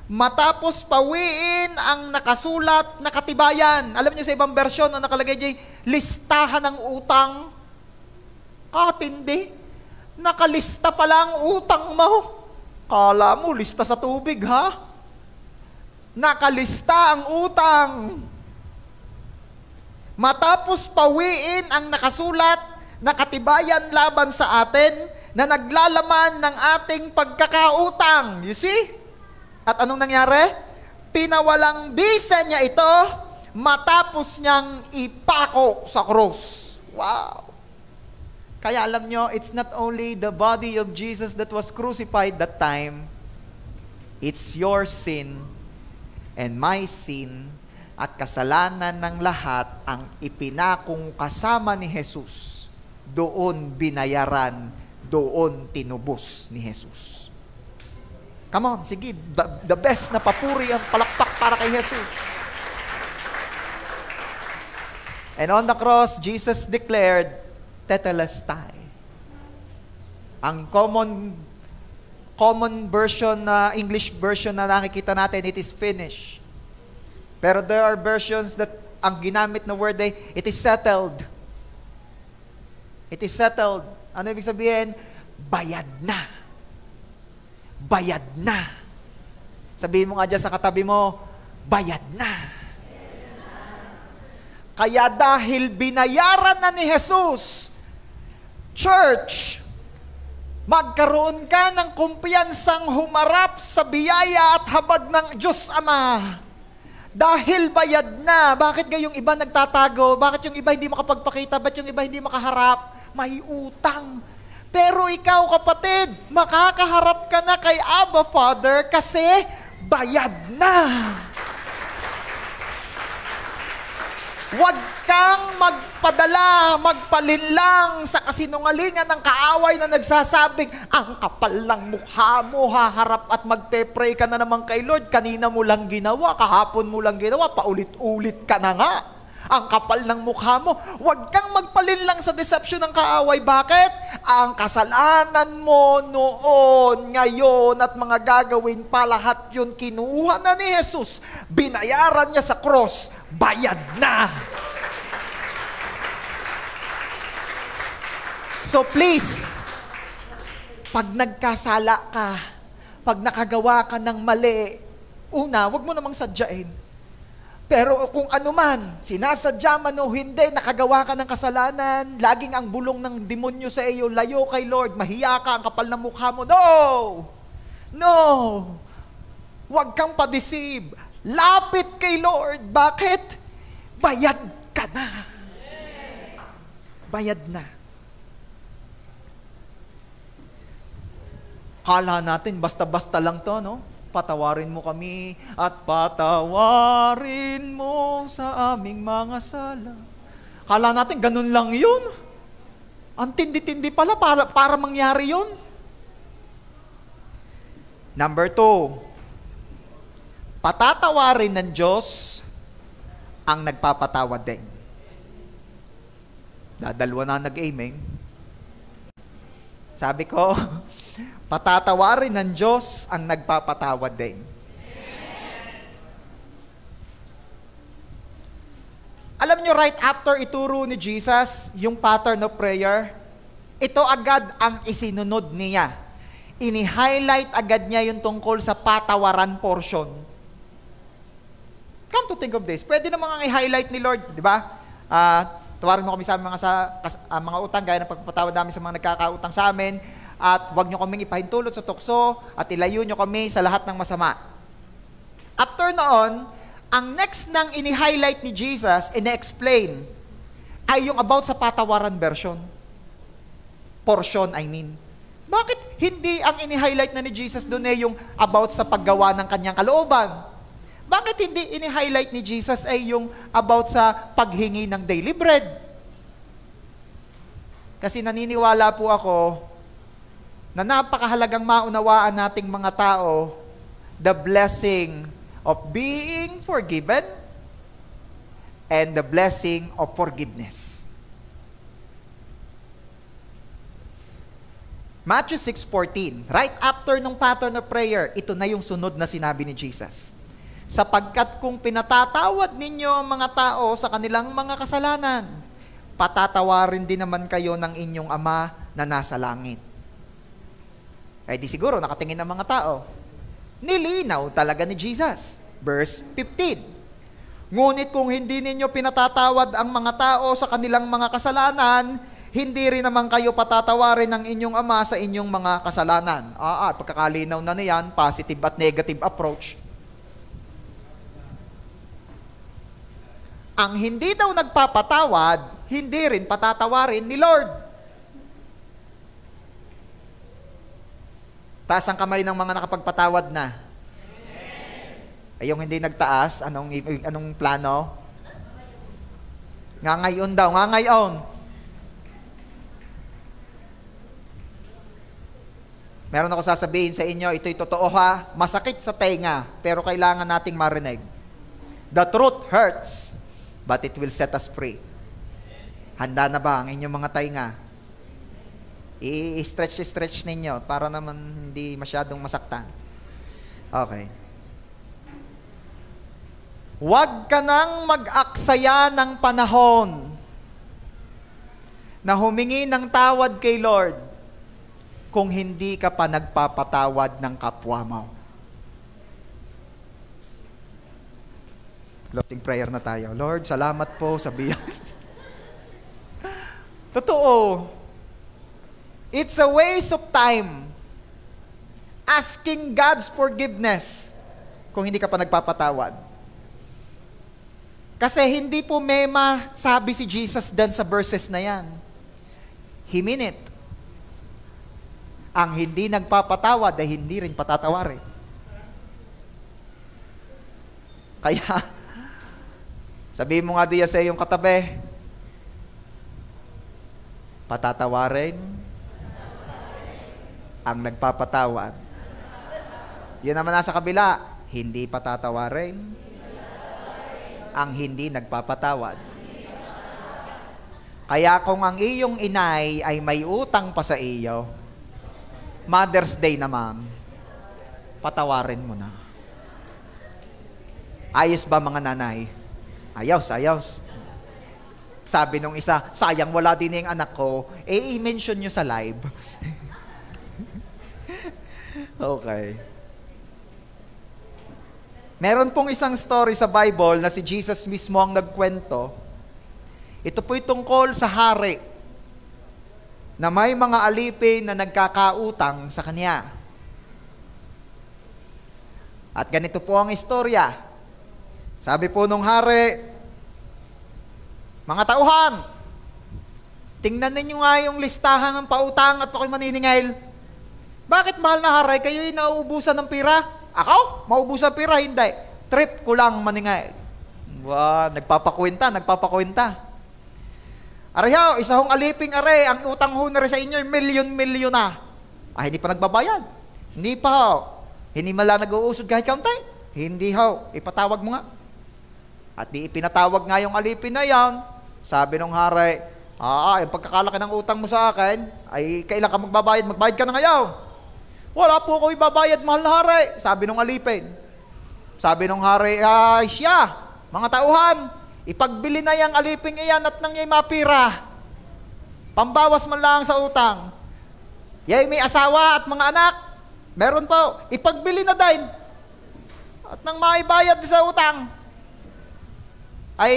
Matapos pawiin ang nakasulat na katibayan. Alam niyo sa ibang bersyon, ang nakalagay diyan, listahan ng utang. Katindi. Nakalista pala ang utang mo. Kala mo, lista sa tubig, ha? Nakalista ang utang. Matapos pawiin ang nakasulat na katibayan laban sa atin, na naglalaman ng ating pagkakautang. You see? At anong nangyari? Pinawalang bisa niya ito matapos niyang ipako sa krus. Wow! Kaya alam nyo, it's not only the body of Jesus that was crucified that time. It's your sin and my sin at kasalanan ng lahat ang ipinakong kasama ni Jesus. Doon binayaran, doon tinubos ni Jesus. Come on, sige, the best na papuri ang palakpak para kay Jesus. And on the cross, Jesus declared, Tetelestai. Ang common version na English version na nakikita natin, it is finished. Pero there are versions that ang ginamit na word ay, it is settled. It is settled. Ano ibig sabihin? Bayad na. Bayad na. Sabihin mo nga dyan sa katabi mo, bayad na. Kaya dahil binayaran na ni Jesus, church, magkaroon ka ng kumpiyansang humarap sa biyaya at habag ng Diyos Ama. Dahil bayad na. Bakit gayong iba nagtatago? Bakit yung iba hindi makapagpakita? Ba't yung iba hindi makaharap? May utang. Pero ikaw, kapatid, makakaharap ka na kay Abba Father kasi bayad na. Huwag kang magpadala, magpalinlang sa kasinungalingan ng kaaway na nagsasabing, ang kapal lang mukha mo, haharap at magpe-pray ka na naman kay Lord. Kanina mo lang ginawa, kahapon mo lang ginawa, paulit-ulit ka na nga. Ang kapal ng mukha mo. Huwag kang magpalinlang sa deception ng kaaway. Bakit? Ang kasalanan mo noon, ngayon, at mga gagawin pa, lahat yun kinuha na ni Jesus. Binayaran niya sa cross. Bayad na. So please, pag nagkasala ka, pag nakagawa ka ng mali, una, huwag mo namang sadyain. Pero kung ano man, sinasadya man o hindi, nakagawa ka ng kasalanan, laging ang bulong ng demonyo sa iyo, layo kay Lord, mahiya ka, ang kapal ng mukha mo. No! No! Huwag kang pa-deceive. Lapit kay Lord. Bakit? Bayad ka na. Bayad na. Kala natin, basta-basta lang to, no? Patawarin mo kami at patawarin mo sa aming mga sala. Kala natin, ganun lang yun. Ang tindi-tindi pala para mangyari yun. Number 2, patatawarin ng Diyos ang nagpapatawad din. Dadalwa na nag-amen. Sabi ko, patatawarin ng Diyos ang nagpapatawad din. Alam nyo, right after ituro ni Jesus yung pattern of prayer, ito agad ang isinunod niya. Ini-highlight agad niya yung tungkol sa patawaran portion. Come to think of this, pwede namang i-highlight ni Lord, di ba? Tawarin mo kami sa mga utang, gaya ng pagpapatawad namin sa mga nagkakautang sa amin, at huwag nyo kaming ipahintulot sa tukso at ilayo nyo kami sa lahat ng masama. After noon, ang next nang ini-highlight ni Jesus, ine-explain, ay yung about sa patawaran version. Portion, I mean. Bakit hindi ang ini-highlight na ni Jesus doon yung about sa paggawa ng kanyang kalooban? Bakit hindi ini-highlight ni Jesus ay yung about sa paghingi ng daily bread? Kasi naniniwala po ako na napakahalagang maunawaan nating mga tao the blessing of being forgiven and the blessing of forgiveness. Matthew 6:14, right after nung pattern of prayer, ito na yung sunod na sinabi ni Jesus. Sapagkat kung pinatatawad ninyo ang mga tao sa kanilang mga kasalanan, patatawarin din naman kayo ng inyong Ama na nasa langit. Eh di siguro nakatingin ng mga tao. Nilinaw talaga ni Jesus. Verse 15. Ngunit kung hindi ninyo pinatatawad ang mga tao sa kanilang mga kasalanan, hindi rin naman kayo patatawarin ng inyong Ama sa inyong mga kasalanan. Pagkakalinaw na niyan, positive at negative approach. Ang hindi daw nagpapatawad, hindi rin patatawarin ni Lord. Taas ang kamay ng mga nakapagpatawad na. Ay yung hindi nagtaas, anong plano? Ngayon daw, ngayon. Meron ako sasabihin sa inyo, ito'y totoo ha, masakit sa tenga, pero kailangan nating marinig. The truth hurts, but it will set us free. Handa na ba ang inyong mga tainga? I-stretch ninyo para naman hindi masyadong masaktan. Okay. Huwag ka nang mag-aksaya ng panahon na humingi ng tawad kay Lord kung hindi ka pa nagpapatawad ng kapwa mo. Closing prayer na tayo. Lord, salamat po sa biyaya. Totoo. It's a waste of time asking God's forgiveness kung hindi ka pa nagpapatawad. Kasi hindi po mema sabi si Jesus dan sa verses na yan. He mean it. Ang hindi nagpapatawad ay hindi rin patatawarin. Kaya, sabihin mo nga diya sa iyong katabi, patatawarin ang nagpapatawad. Yun naman nasa kabila, hindi patatawarin ang hindi nagpapatawad. Kaya kung ang iyong inay ay may utang pa sa iyo, Mother's Day naman, patawarin mo na. Ayos ba mga nanay? Ayos, ayos. Sabi nung isa, sayang wala din yung anak ko, i-mention nyo sa live. Okay. Meron pong isang story sa Bible na si Jesus mismo ang nagkwento. Ito po'y tungkol sa hari na may mga alipin na nagkakautang sa kanya. At ganito po ang istorya. Sabi po nung hari, mga tauhan, tingnan ninyo nga yung listahan ng pautang at ako'y maniningil. Bakit mahal na hari, kayo'y nauubusan ng pira? Ako? Maubusan pira? Hindi. Trip ko lang maningil. Wow, nagpapakwenta. Arayaw, isa hong aliping are, ang utang ho na rin sa inyo, milyon-milyon na. Hindi pa nagbabayad. Hindi pa ho. Hindi mala nag-uusod kahit kaunti. Hindi ho. Ipatawag mo nga. At di ipinatawag nga yung alipin na yan. Sabi nung hari, yung pagkakalaki ng utang mo sa akin, ay kailan ka magbabayad? Magbayad ka na ngayon. Wala po ako ibabayad, mahal na hari. Sabi nung alipin. Sabi nung hari, siya, mga tauhan, ipagbili na yang aliping iyan at nang iya'y mapira. Pambawas man lang sa utang. Yay may asawa at mga anak. Meron po. Ipagbili na din. At nang maibayad sa utang. Ay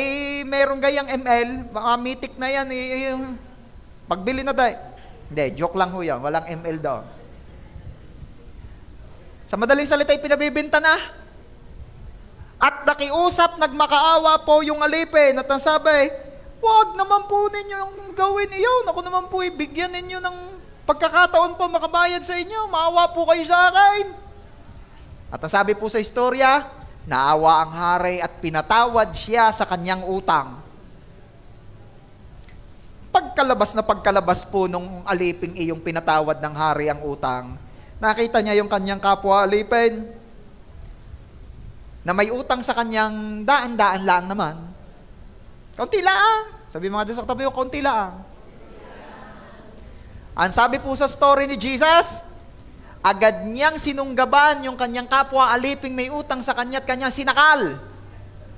meron gayang ML. Mga mitik na yan. Pagbili na din. Hindi, joke lang ho yan. Walang ML daw. Sa madaling salita, pinabibinta na. At nakiusap, nagmakaawa po yung alipin at nasabi, wag naman po ninyo yung gawin iyon. Ako naman po ibigyan ninyo ng pagkakataon po makabayad sa inyo. Maawa po kayo sa akin. At nasabi po sa istorya, naawa ang hari at pinatawad siya sa kanyang utang. Pagkalabas po nung aliping iyong pinatawad ng hari ang utang, nakita niya yung kanyang kapwa alipin, na may utang sa kanyang daan-daan lang naman. Kaunti lang. Sabi mga Diyos sa katabi ko, kaunti lang. Ang sabi po sa story ni Jesus, agad niyang sinunggaban yung kanyang kapwa aliping may utang sa kanya at kanyang sinakal.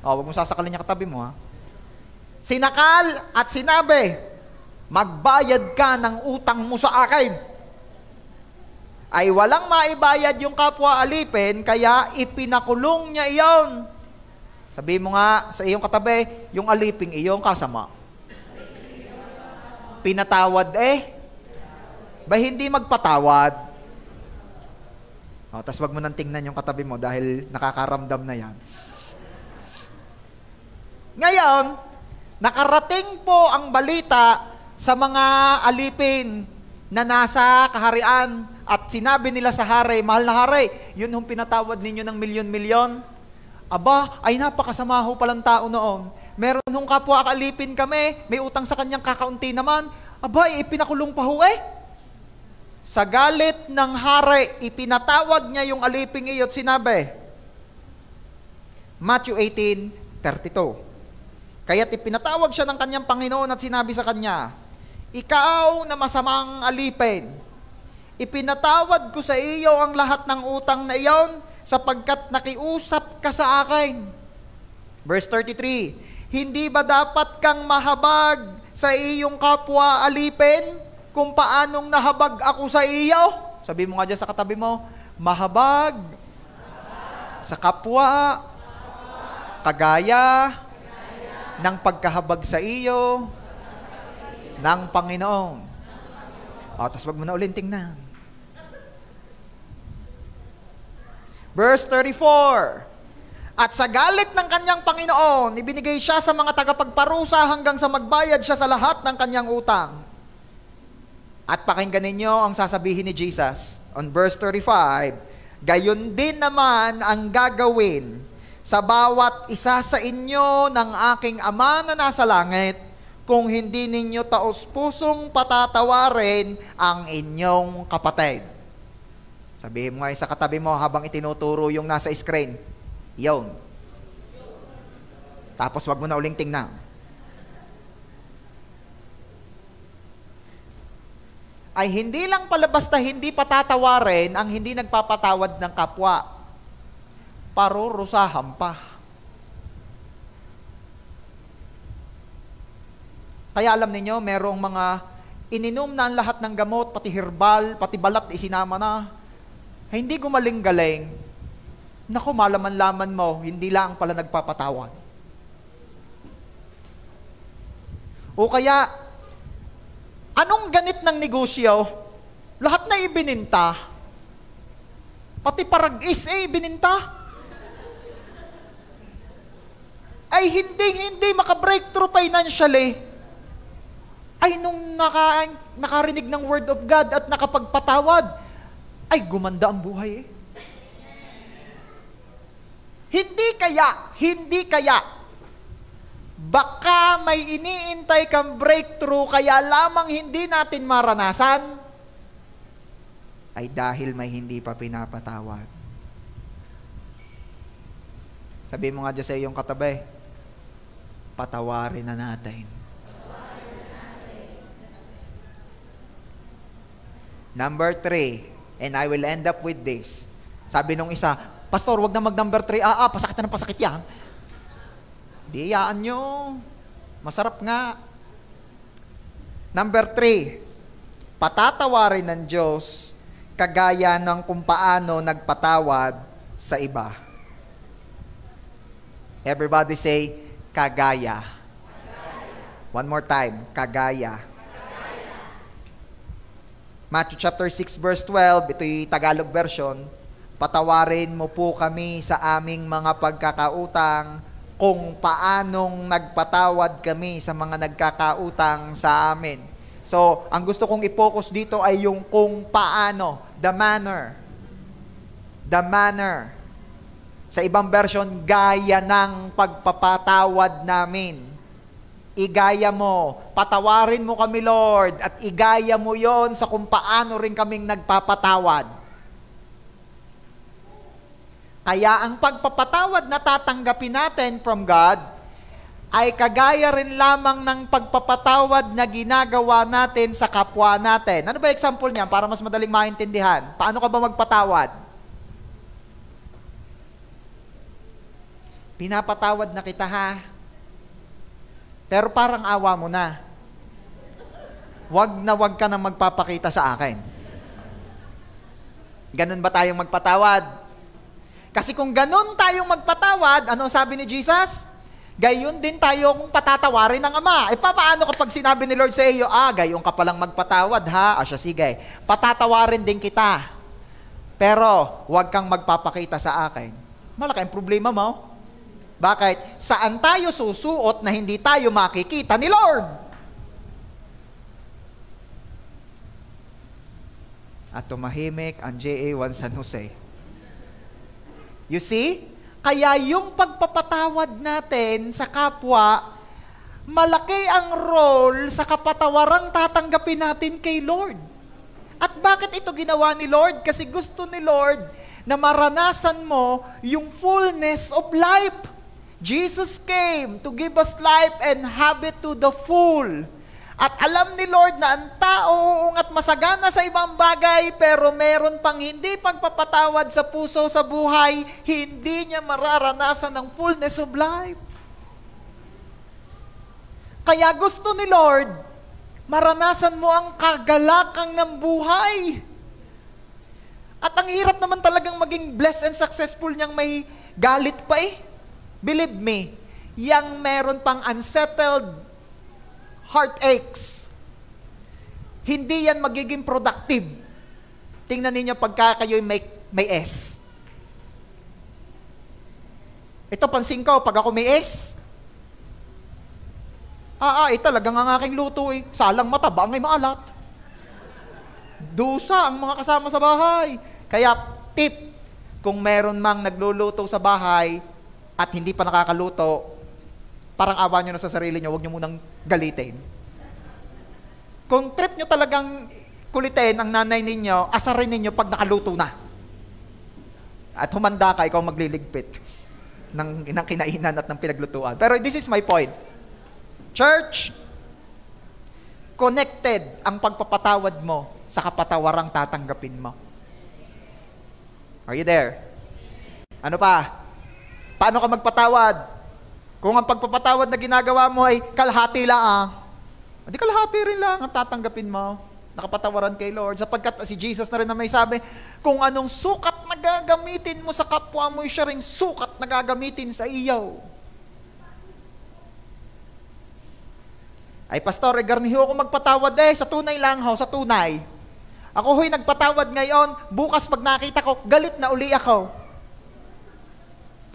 Huwag mo sasakalin niya katabi mo, ha. Sinakal at sinabi, magbayad ka ng utang mo sa akin. Ay walang maibayad yung kapwa alipin, kaya ipinakulong niya iyon. Sabi mo nga sa iyong katabi, yung aliping iyong kasama. Pinatawad ba hindi magpatawad? Tapos wag mo nang tingnan yung katabi mo dahil nakakaramdam na yan. Ngayon, nakarating po ang balita sa mga alipin na nasa kaharian. At sinabi nila sa hari, mahal na hari, yun hong pinatawad ninyo ng milyon-milyon. Aba, ay napakasama ho palang tao noon. Meron hong kapwa kaalipin kami, may utang sa kanyang kakaunti naman. Aba, ipinakulong pa ho Sa galit ng hari, ipinatawag niya yung aliping iyo at sinabi, Matthew 18:32. Kaya't ipinatawag siya ng kanyang Panginoon at sinabi sa kanya, ikaw na masamang alipin, ipinatawad ko sa iyo ang lahat ng utang na iyon sapagkat nakiusap ka sa akin. Verse 33, hindi ba dapat kang mahabag sa iyong kapwa alipin kung paanong nahabag ako sa iyo? Sabi mo nga dyan sa katabi mo, mahabag sa kapwa kagaya ng pagkahabag sa iyo ng Panginoon. Tapos wag mo na ulit tingnan. Verse 34, at sa galit ng kanyang Panginoon, ibinigay siya sa mga tagapagparusa hanggang sa magbayad siya sa lahat ng kanyang utang. At pakinggan ninyo ang sasabihin ni Jesus on verse 35, gayon din naman ang gagawin sa bawat isa sa inyo ng aking Ama na nasa langit, kung hindi ninyo taos-pusong patatawarin ang inyong kapatid. Sabihin mo nga sa katabi mo habang itinuturo yung nasa screen. Yun. Tapos wag mo na uling tingnan. ay hindi lang pala basta hindi patatawarin ang hindi nagpapatawad ng kapwa. Parurusahan pa. Kaya alam ninyo, merong mga ininom na ang lahat ng gamot, pati herbal, pati balat isinama na. Ay, hindi gumaling-galing. Naku, malaman-laman mo, hindi lang pala nagpapatawad. O kaya, anong ganit ng negosyo? Lahat na ibininta. Pati paragis ibininta. Ay hindi maka-breakthrough financially. Ay nung nakarinig ng Word of God at nakapagpatawad, ay gumanda ang buhay eh. Hindi kaya, baka may iniintay kang breakthrough kaya lamang hindi natin maranasan, ay dahil may hindi pa pinapatawad. Sabi mo nga dyan sa iyong katabi, patawarin na natin. Number 3, and I will end up with this. Sabi nung isa, Pastor, wag na mag-number 3. Pasakit na ng pasakit yan. Di, iyaan nyo. Masarap nga. Number 3, patatawarin ng Diyos kagaya ng kung paano nagpatawad sa iba. Everybody say, kagaya. One more time, kagaya. Matthew chapter 6 verse 12, ito'y Tagalog version, patawarin mo po kami sa aming mga pagkakautang kung paanong nagpatawad kami sa mga nagkakautang sa amin. So, ang gusto kong i-focus dito ay yung kung paano, the manner. The manner. Sa ibang version, gaya ng pagpapatawad namin. Igaya mo, patawarin mo kami, Lord, at igaya mo yon sa kung paano rin kaming nagpapatawad. Kaya ang pagpapatawad na tatanggapin natin from God ay kagaya rin lamang ng pagpapatawad na ginagawa natin sa kapwa natin. Ano ba example niyan para mas madaling maintindihan? Paano ka ba magpatawad? Pinapatawad na kita ha. Pero parang awa mo na. Wag ka na magpapakita sa akin. Ganun ba tayong magpatawad? Kasi kung ganun tayong magpatawad, ano sabi ni Jesus? Gayon din tayo kung patatawarin ng Ama. Paano kapag sinabi ni Lord sa iyo, gayon ka palang magpatawad ha? Siya, sige. Patatawarin din kita. Pero, wag kang magpapakita sa akin. Malaki ang problema mo. Bakit? Saan tayo susuot na hindi tayo makikita ni Lord? At tumahimik ang JA1 San Jose. You see? Kaya yung pagpapatawad natin sa kapwa, malaki ang role sa kapatawarang tatanggapin natin kay Lord. At bakit ito ginawa ni Lord? Kasi gusto ni Lord na maranasan mo yung fullness of life. Jesus came to give us life and have it to the full. At alam ni Lord na ang tao uungat masagana sa ibang bagay, pero meron pang hindi pagpapatawad sa puso, sa buhay, hindi niya mararanasan ng fullness of life. Kaya gusto ni Lord, maranasan mo ang kagalakang ng buhay. At ang hirap naman talagang maging blessed and successful niyang may galit pa eh. Believe me, yang meron pang unsettled heartaches, hindi yan magiging productive. Tingnan ninyo pagka kayo'y may S. Ito pansin ko, pag ako may S, talagang ang aking luto eh. Salang mataba, may maalat. Dusa ang mga kasama sa bahay. Kaya tip, kung meron mang nagluluto sa bahay, at hindi pa nakakaluto, parang awa nyo na sa sarili nyo, huwag nyo munang galitin. Kung trip nyo talagang kulitin ang nanay ninyo, asarin ninyo pag nakaluto na. At humanda ka, ikaw magliligpit ng kinainan at ng pinaglutuan. Pero this is my point. Church, connected ang pagpapatawad mo sa kapatawarang tatanggapin mo. Are you there? Ano pa? Paano ka magpatawad? Kung ang pagpapatawad na ginagawa mo ay kalahati lang, hindi kalahati rin lang ang tatanggapin mo. Nakapatawaran kay Lord. Sapagkat si Jesus na rin na may sabi, kung anong sukat na gagamitin mo sa kapwa mo, siya ring sukat na gagamitin sa iyo. Ay, Pastor, garniho ako magpatawad sa tunay lang ho, sa tunay. Ako ho'y nagpatawad ngayon, bukas pag nakita ko, galit na uli ako.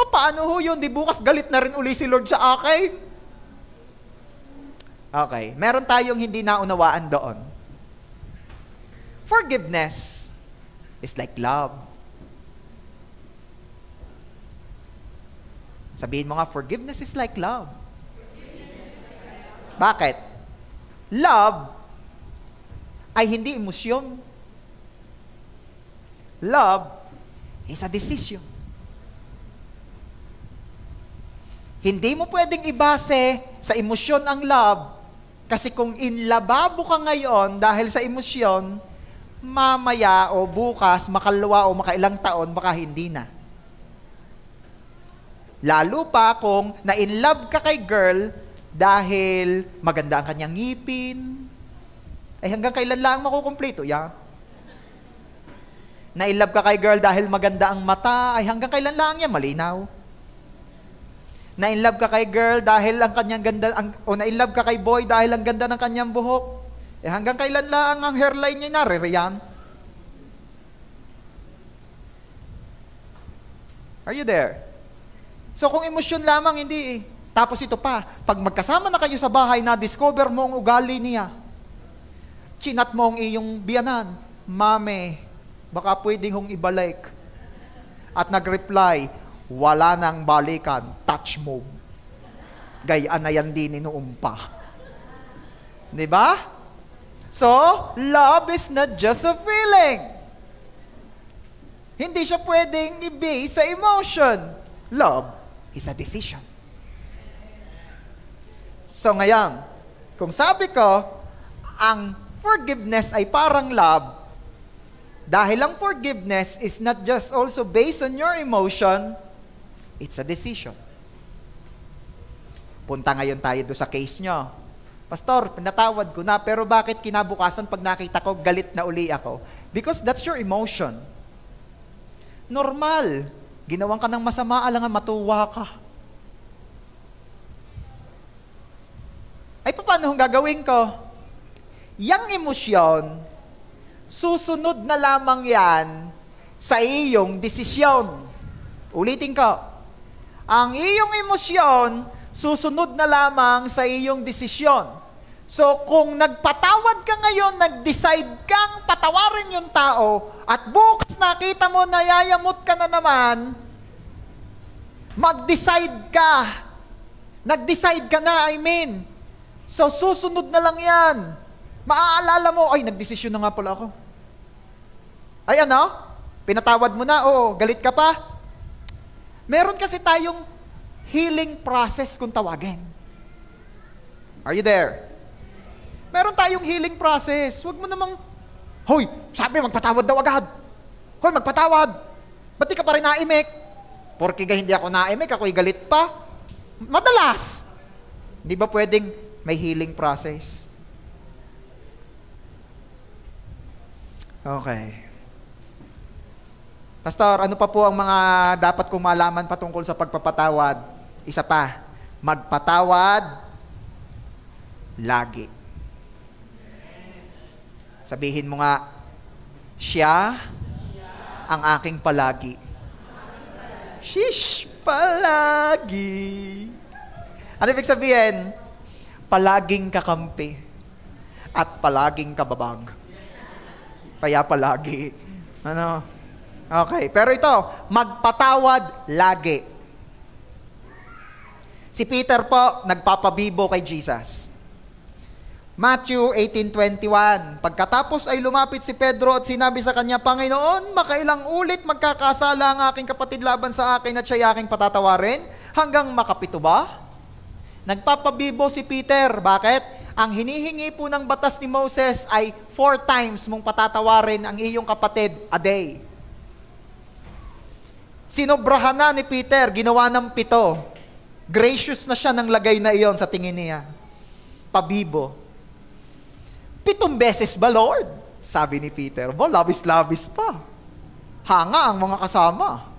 Paano ho yun? Di bukas galit na rin uli si Lord sa akin? Okay, meron tayong hindi naunawaan doon. Forgiveness is like love. Sabihin mo nga, forgiveness is like love. Bakit? Love ay hindi emosyon. Love is a decision. Hindi mo pwedeng ibase sa emosyon ang love, kasi kung inlababo ka ngayon dahil sa emosyon, mamaya o bukas, makalawa o makailang taon, baka hindi na. Lalo pa kung na-inlove ka kay girl dahil maganda ang kanyang ngipin, ay hanggang kailan lang makukumpleto yan? Na-inlove ka kay girl dahil maganda ang mata, ay hanggang kailan lang yan? Malinaw. Na-inlove ka kay girl dahil ang kanyang ganda, o na-inlove ka kay boy dahil ang ganda ng kanyang buhok, hanggang kailan lang ang hairline niya naririyan? Are you there? So kung emosyon lamang, hindi. Tapos ito pa, pag magkasama na kayo sa bahay, na-discover mo ang ugali niya. Chinat mo ang iyong biyanan. Mame, baka pwedeng hong ibalik. At nag-reply, wala nang balikan, touch mo. Gayaan na yan din inuumpa. Diba? So, love is not just a feeling. Hindi siya pwedeng i-base sa emotion. Love is a decision. So ngayon, kung sabi ko, ang forgiveness ay parang love, dahil ang forgiveness is not just also based on your emotion, it's a decision. Punta ngayon tayo doon sa case nyo. Pastor, pinatawad ko na, pero bakit kinabukasan pag nakita ko, galit na uli ako? Because that's your emotion. Normal. Ginawan ka ng masama, alangan matuwa ka. Ay, paano hong gagawin ko? Yang emosyon, susunod na lamang yan sa iyong desisyon. Ulitin ko. Ang iyong emosyon, susunod na lamang sa iyong desisyon. So, kung nagpatawad ka ngayon, nag-decide kang patawarin yung tao, at bukas nakita mo na yayamot ka na naman, mag-decide ka. Nag-decide ka na, I mean. So, susunod na lang yan. Maaalala mo, ay, nagdesisyon na nga pala ako. Ay, ano? Pinatawad mo na, oo, galit ka pa? Meron kasi tayong healing process kung tawagin. Are you there? Meron tayong healing process. Huwag mo namang, hoy, sabi magpatawad daw agad. Hoy, magpatawad. Ba't di ka pa rin naimik? Porque hindi ako naimik, ako'y galit pa. Madalas. Hindi ba pwedeng may healing process? Okay. Pastor, ano pa po ang mga dapat kong malaman patungkol sa pagpapatawad? Isa pa, magpatawad lagi. Sabihin mo nga, siya ang aking palagi. Shish, palagi. Ano ibig sabihin? Palaging kakampi at palaging kababag. Kaya palagi. Ano? Okay, pero ito, magpatawad lagi. Si Peter po, nagpapabibo kay Jesus. Matthew 18:21, pagkatapos ay lumapit si Pedro at sinabi sa kanya, Panginoon, makailang ulit magkakasala ang aking kapatid laban sa akin at siya aking patatawarin? Hanggang makapito ba? Nagpapabibo si Peter. Bakit? Ang hinihingi po ng batas ni Moses ay 4 times mong patatawarin ang iyong kapatid a day. Sinobrahan na ni Peter, ginawa ng 7. Gracious na siya ng lagay na iyon sa tingin niya. Pabibo. 7 beses ba, Lord? Sabi ni Peter. Labis-labis pa. Hanga ang mga kasama.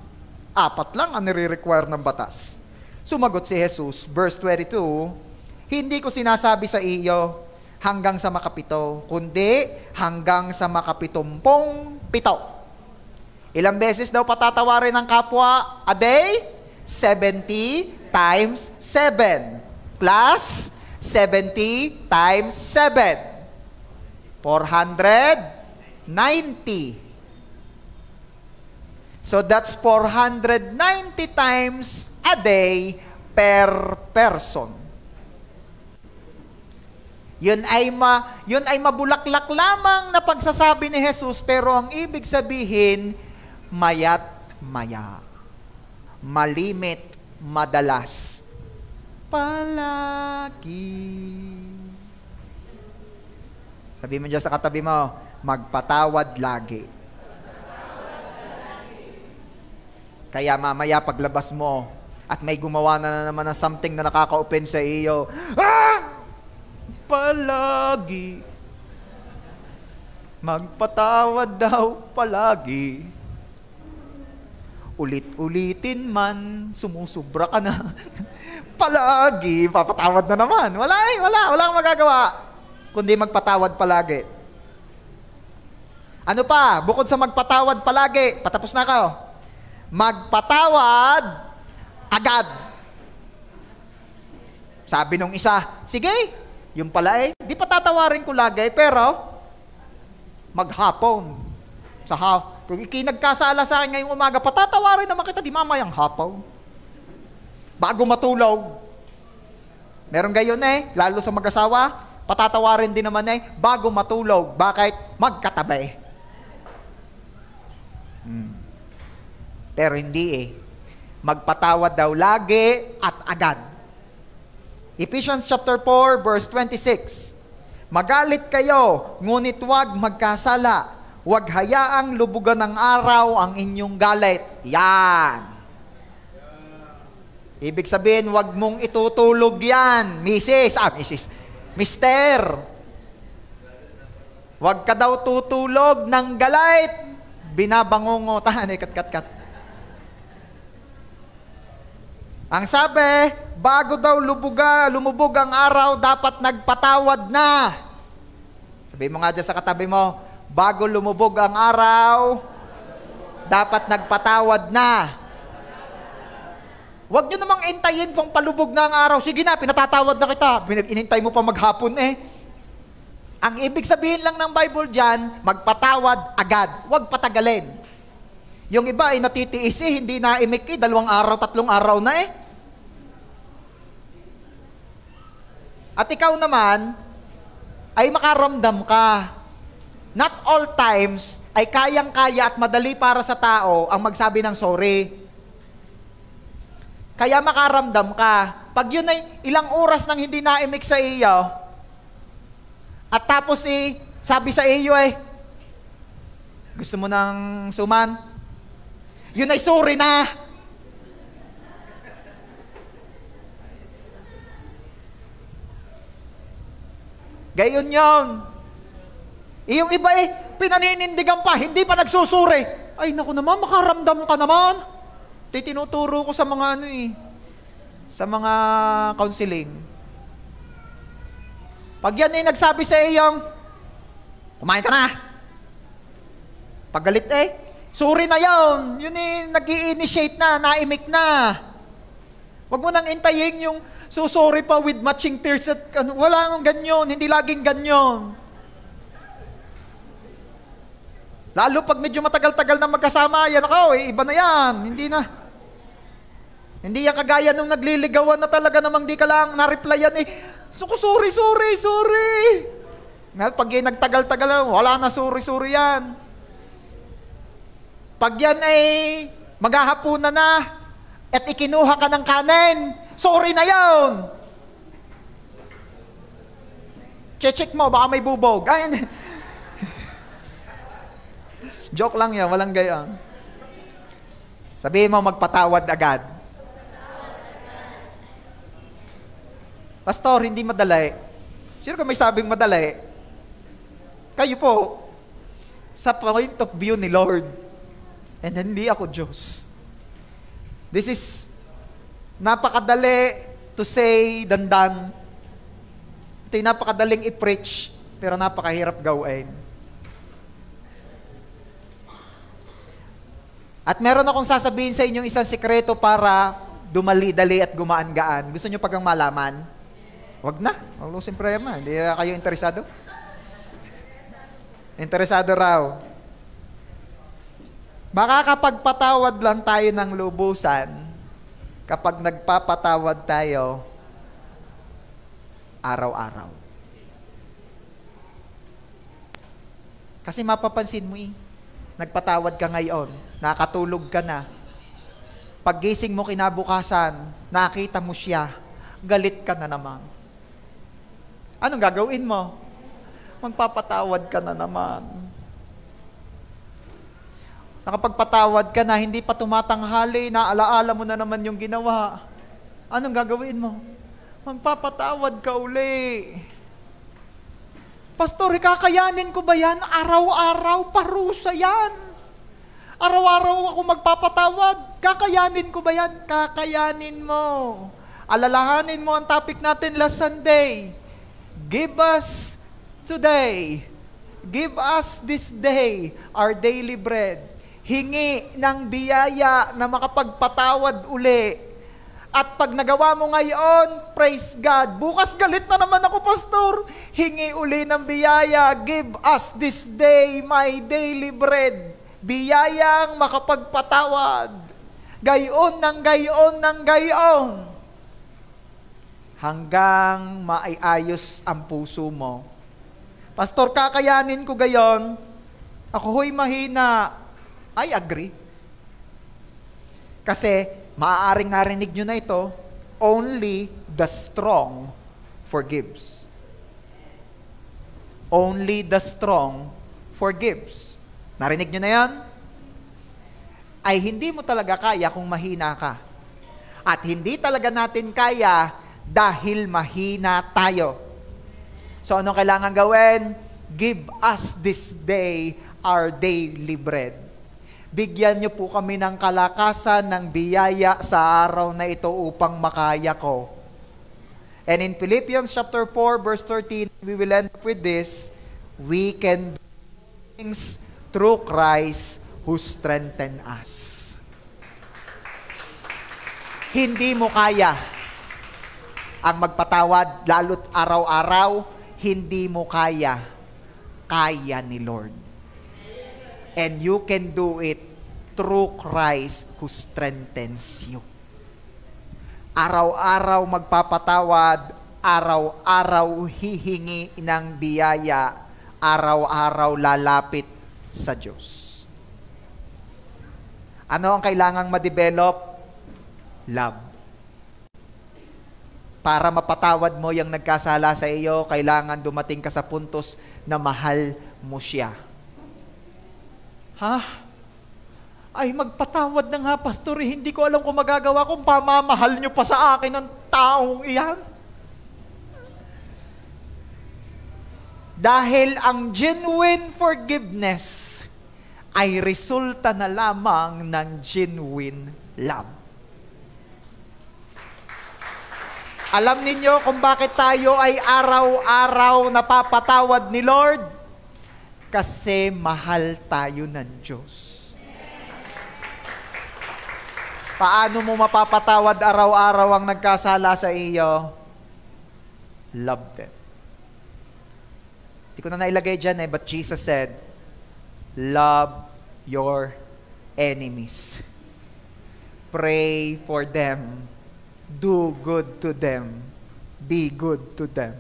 4 lang ang nire-require ng batas. Sumagot si Jesus, verse 22, hindi ko sinasabi sa iyo hanggang sa makapito, kundi hanggang sa makapitumpong-7. Ilang beses daw patatawarin ng kapwa a day? 70 times 7 plus 70 times 7. 490. So that's 490 times a day per person. Yun ay mabulaklak lamang na pagsasabi ni Jesus, pero ang ibig sabihin, mayat maya. Malimit, madalas. Palagi. Sabi mo dyan sa katabi mo, magpatawad lagi. Kaya mamaya paglabas mo at may gumawa na naman ng something na nakaka-open sa iyo, palagi. Magpatawad daw palagi. Ulit-ulitin man, sumusubra ka na. Palagi, papatawad na naman. Wala kang magagawa kundi magpatawad palagi. Ano pa? Bukod sa magpatawad palagi, patapos na ako. Magpatawad agad. Sabi nung isa, sige, yung pala di patatawarin ko lagi, pero maghapon. Kung ikinagkasala sa akin ngayong umaga, patatawarin naman kita di mamayang hapon. Bago matulog. Meron gayon lalo sa mag-asawa, patatawarin din naman bago matulog. Bakit? Magkatabi. Pero hindi magpatawad daw lagi at agad. Ephesians chapter 4 verse 26. Magalit kayo, ngunit huwag magkasala. Huwag hayaang lubugan ng araw ang inyong galit. Yan. Ibig sabihin, huwag mong itutulog yan. Mister. Huwag ka daw tutulog ng galit. Binabangungotahan, kat. Ang sabi, bago daw lumubog ang araw, dapat nagpatawad na. Sabi mo nga dyan sa katabi mo, bago lumubog ang araw, dapat nagpatawad na. Huwag nyo namang intayin pang palubog na ang araw. Sige na, pinatatawad na kita. Inintay mo pa maghapon Ang ibig sabihin lang ng Bible dyan, magpatawad agad. Huwag patagalin. Yung iba ay natitiis hindi naimik 2 araw, 3 araw na At ikaw naman, ay makaramdam ka. Not all times ay kayang-kaya at madali para sa tao ang magsabi ng sorry. Kaya makaramdam ka. Pag yun ay ilang oras nang hindi naimik sa iyo, at tapos sabi sa iyo gusto mo ng suman? Yun ay sorry na. Gayon yun. Yung iba pinaninindigan pa, hindi pa nagsusuri. Ay, naku naman, makaramdam ka naman. Tinuturo ko sa mga sa mga counseling. Pag yan nagsabi sa iyong, kumain ka na. Pag galit sorry na yun. Yun nag-i-initiate na, naimik na. Huwag mo nang intayin yung sorry pa with matching tears at wala nang ganyan, hindi laging ganyan. Lalo pag medyo matagal-tagal na magkasama, yan ako, iba na yan, hindi na. Hindi yan kagaya nung nagliligawan na talaga namang di ka lang na-replyan sorry. Pag nagtagal-tagal, wala na sorry yan. Pag yan maghahapunan na at ikinuha ka ng kanin, sorry na yon. Check mo, baka may bubog. Ay, hindi. Joke lang yan, walang gayang. Sabihin mo, magpatawad agad. Pastor, hindi madali. Sino ka may sabing madali? Kayo po, sa point of view ni Lord. And hindi ako Diyos. This is napakadali to say dandan. Ito yung napakadaling i-preach, pero napakahirap gawin. At meron akong sasabihin sa inyong isang sikreto para dumali-dali at gumaan-gaan. Gusto nyo pagang malaman? Wag na. Malusin prayer na. Hindi kayo interesado? Interesado raw. Makakapagpatawad lang tayo ng lubusan kapag nagpapatawad tayo araw-araw. Kasi mapapansin mo nagpatawad ka ngayon, nakatulog ka na. Paggising mo kinabukasan, nakita mo siya, galit ka na naman. Anong gagawin mo? Magpapatawad ka na naman. Nakapagpatawad ka na, hindi pa tumatanghali, naalaala mo na naman yung ginawa. Anong gagawin mo? Magpapatawad ka uli. Pastor, kakayanin ko ba yan? Araw-araw, parusa yan. Araw-araw ako magpapatawad. Kakayanin ko ba yan? Kakayanin mo. Alalahanin mo ang topic natin last Sunday. Give us today. Give us this day our daily bread. Hingi ng biyaya na makapagpatawad uli. At pag nagawa mo ngayon, praise God. Bukas galit na naman ako, Pastor. Hingi uli ng biyaya. Give us this day my daily bread. Biyayang makapagpatawad. Gayon ng gayon ng gayon. Hanggang maiayos ang puso mo. Pastor, kakayanin ko gayon. Ako ho'y mahina. I agree. Kasi, maaaring narinig nyo na ito, only the strong forgives. Only the strong forgives. Narinig nyo na yan? Ay hindi mo talaga kaya kung mahina ka. At hindi talaga natin kaya dahil mahina tayo. So anong kailangan gawin? Give us this day our daily bread. Bigyan niyo po kami ng kalakasan, ng biyaya sa araw na ito upang makaya ko. And in Philippians chapter 4, verse 13, we will end up with this, we can do things through Christ who strengthen us. Hindi mo kaya ang magpatawad, lalo't araw-araw, hindi mo kaya. Kaya ni Lord. And you can do it through Christ who strengthens you. Araw-araw magpapatawad, araw-araw hihingi ng biyaya, araw-araw lalapit sa Diyos. Ano ang kailangang ma-develop? Love. Para mapatawad mo yung nagkasala sa iyo, kailangan dumating ka sa puntos na mahal mo siya. Ha? Ay, magpatawad na nga, Pastor. Hindi ko alam kung magagawa kung pamamahal nyo pa sa akin ng taong iyan. Dahil ang genuine forgiveness ay resulta na lamang ng genuine love. Alam ninyo kung bakit tayo ay araw-araw napapatawad ni Lord? Kasi mahal tayo ng Diyos. Paano mo mapapatawad araw-araw ang nagkasala sa iyo? Love them. Hindi ko na nailagay dyan but Jesus said, love your enemies. Pray for them. Do good to them. Be good to them.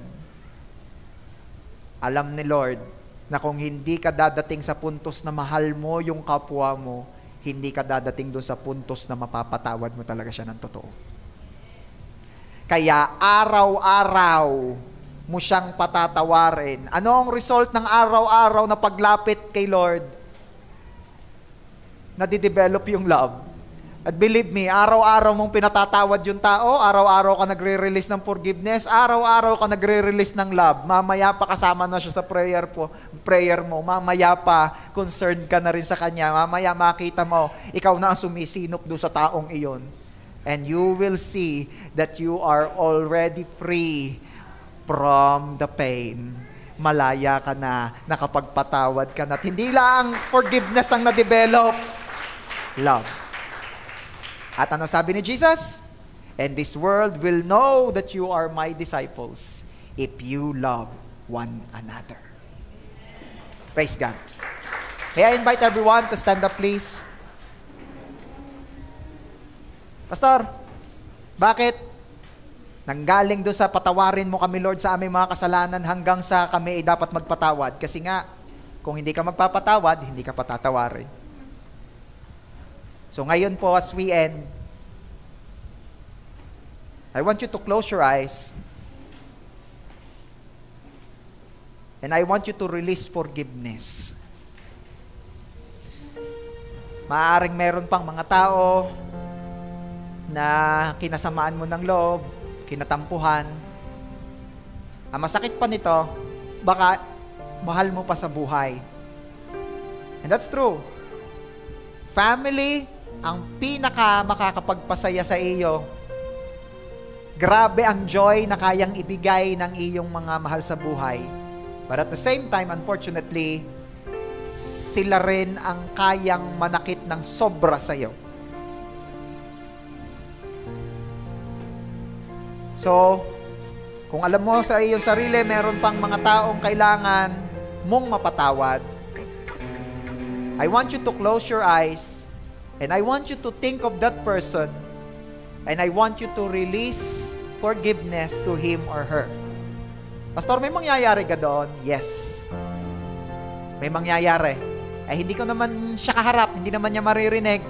Alam ni Lord na kung hindi ka dadating sa puntos na mahal mo yung kapwa mo, hindi ka dadating doon sa puntos na mapapatawad mo talaga siya ng totoo. Kaya araw-araw, mo siyang patatawarin. Ano ang result ng araw-araw na paglapit kay Lord? Nadidevelop yung love. At believe me, araw-araw mong pinatatawad yung tao, araw-araw ka nagre-release ng forgiveness, araw-araw ka nagre-release ng love. Mamaya pa kasama na siya sa prayer mo. Mamaya pa, concerned ka na rin sa kanya. Mamaya makita mo, ikaw na ang sumisinop doon sa taong iyon. And you will see that you are already free from the pain. Malaya ka na, nakapagpatawad ka na. At hindi lang forgiveness ang na-develop, love. At ano sabi ni Jesus? And this world will know that you are my disciples if you love one another. Praise God. May I invite everyone to stand up, please? Pastor, bakit? Nanggaling doon sa patawarin mo kami, Lord, sa aming mga kasalanan hanggang sa kami ay dapat magpatawad. Kasi nga, kung hindi ka magpapatawad, hindi ka patatawarin. So ngayon po, as we end, I want you to close your eyes and I want you to release forgiveness. Maaaring meron pang mga tao na kinasamaan mo ng loob, kinatampuhan. Ang masakit pa nito, baka mahal mo pa sa buhay. And that's true. Family, ang pinaka makakapagpasaya sa iyo. Grabe ang joy na kayang ibigay ng iyong mga mahal sa buhay. But at the same time, unfortunately, sila rin ang kayang manakit ng sobra sa iyo. So, kung alam mo sa iyong sarili, meron pang mga taong kailangan mong mapatawad, I want you to close your eyes and I want you to think of that person and I want you to release forgiveness to him or her. Pastor, may mangyayari ka doon? Yes. May mangyayari. Hindi ko naman siya kaharap, hindi naman niya maririnig.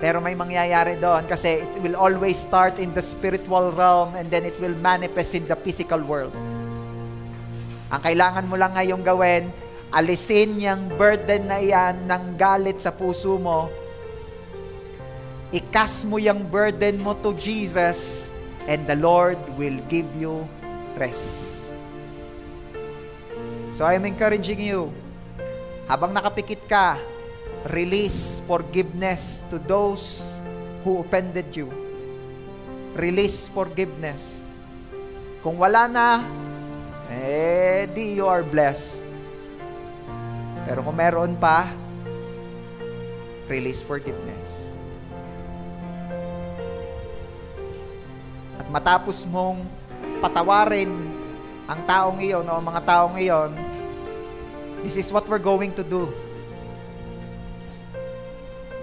Pero may mangyayari doon kasi it will always start in the spiritual realm and then it will manifest in the physical world. Ang kailangan mo lang ngayong gawin, alisin yung burden na iyan ng galit sa puso mo. Ikas mo yung burden mo to Jesus and the Lord will give you rest. So I'm encouraging you, habang nakapikit ka, release forgiveness to those who offended you. Release forgiveness. Kung wala na, di you are blessed. Pero kung meron pa, release forgiveness. At matapos mong patawarin ang taong iyon o mga taong iyon, this is what we're going to do.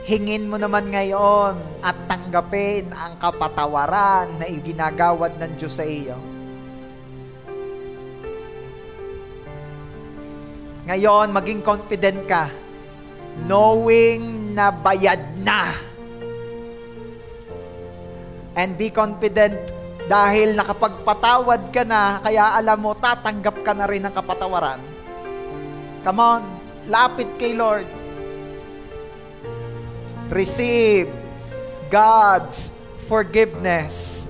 Hingin mo naman ngayon at tanggapin ang kapatawaran na iginagawad ng Diyos sa iyo. Ngayon, maging confident ka, knowing na bayad na. And be confident dahil nakapagpatawad ka na, kaya alam mo, tatanggap ka na rin ng kapatawaran. Come on, lapit kay Lord. Receive God's forgiveness.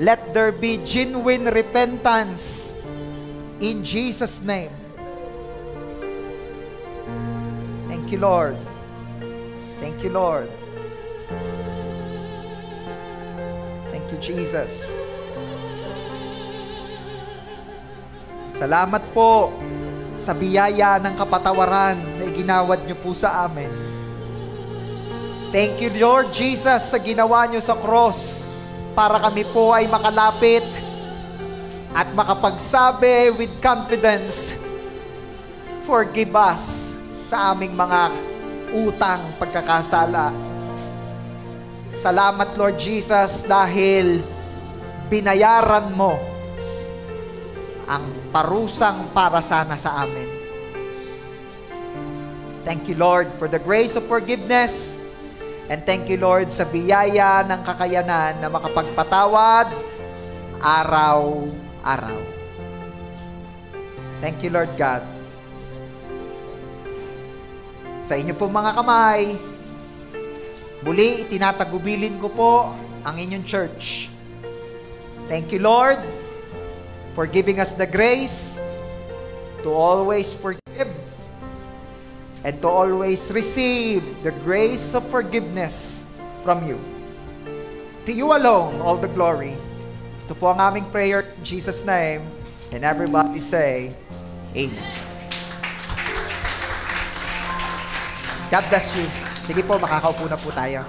Let there be genuine repentance in Jesus' name. Thank you, Lord. Thank you, Lord. Thank you, Jesus. Salamat po sa biyaya ng kapatawaran na iginawad niyo po sa amin. Thank you, Lord Jesus, sa ginawa niyo sa cross para kami po ay makalapit at makapagsabi with confidence, forgive us sa aming mga utang, pagkakasala. Salamat, Lord Jesus, dahil binayaran mo ang parusang para sana sa amin. Thank you, Lord, for the grace of forgiveness And thank you, Lord, sa biyaya ng kakayanan na makapagpatawad araw-araw. Thank you, Lord God. Sa inyo po mga kamay, muli itinatagubilin ko po ang inyong church. Thank you, Lord, for giving us the grace to always forgive and to always receive the grace of forgiveness from you. To you alone, all the glory. Ito po ang aming prayer in Jesus' name. And everybody say, Amen. God bless you. Sige po, makakaupo na po tayo.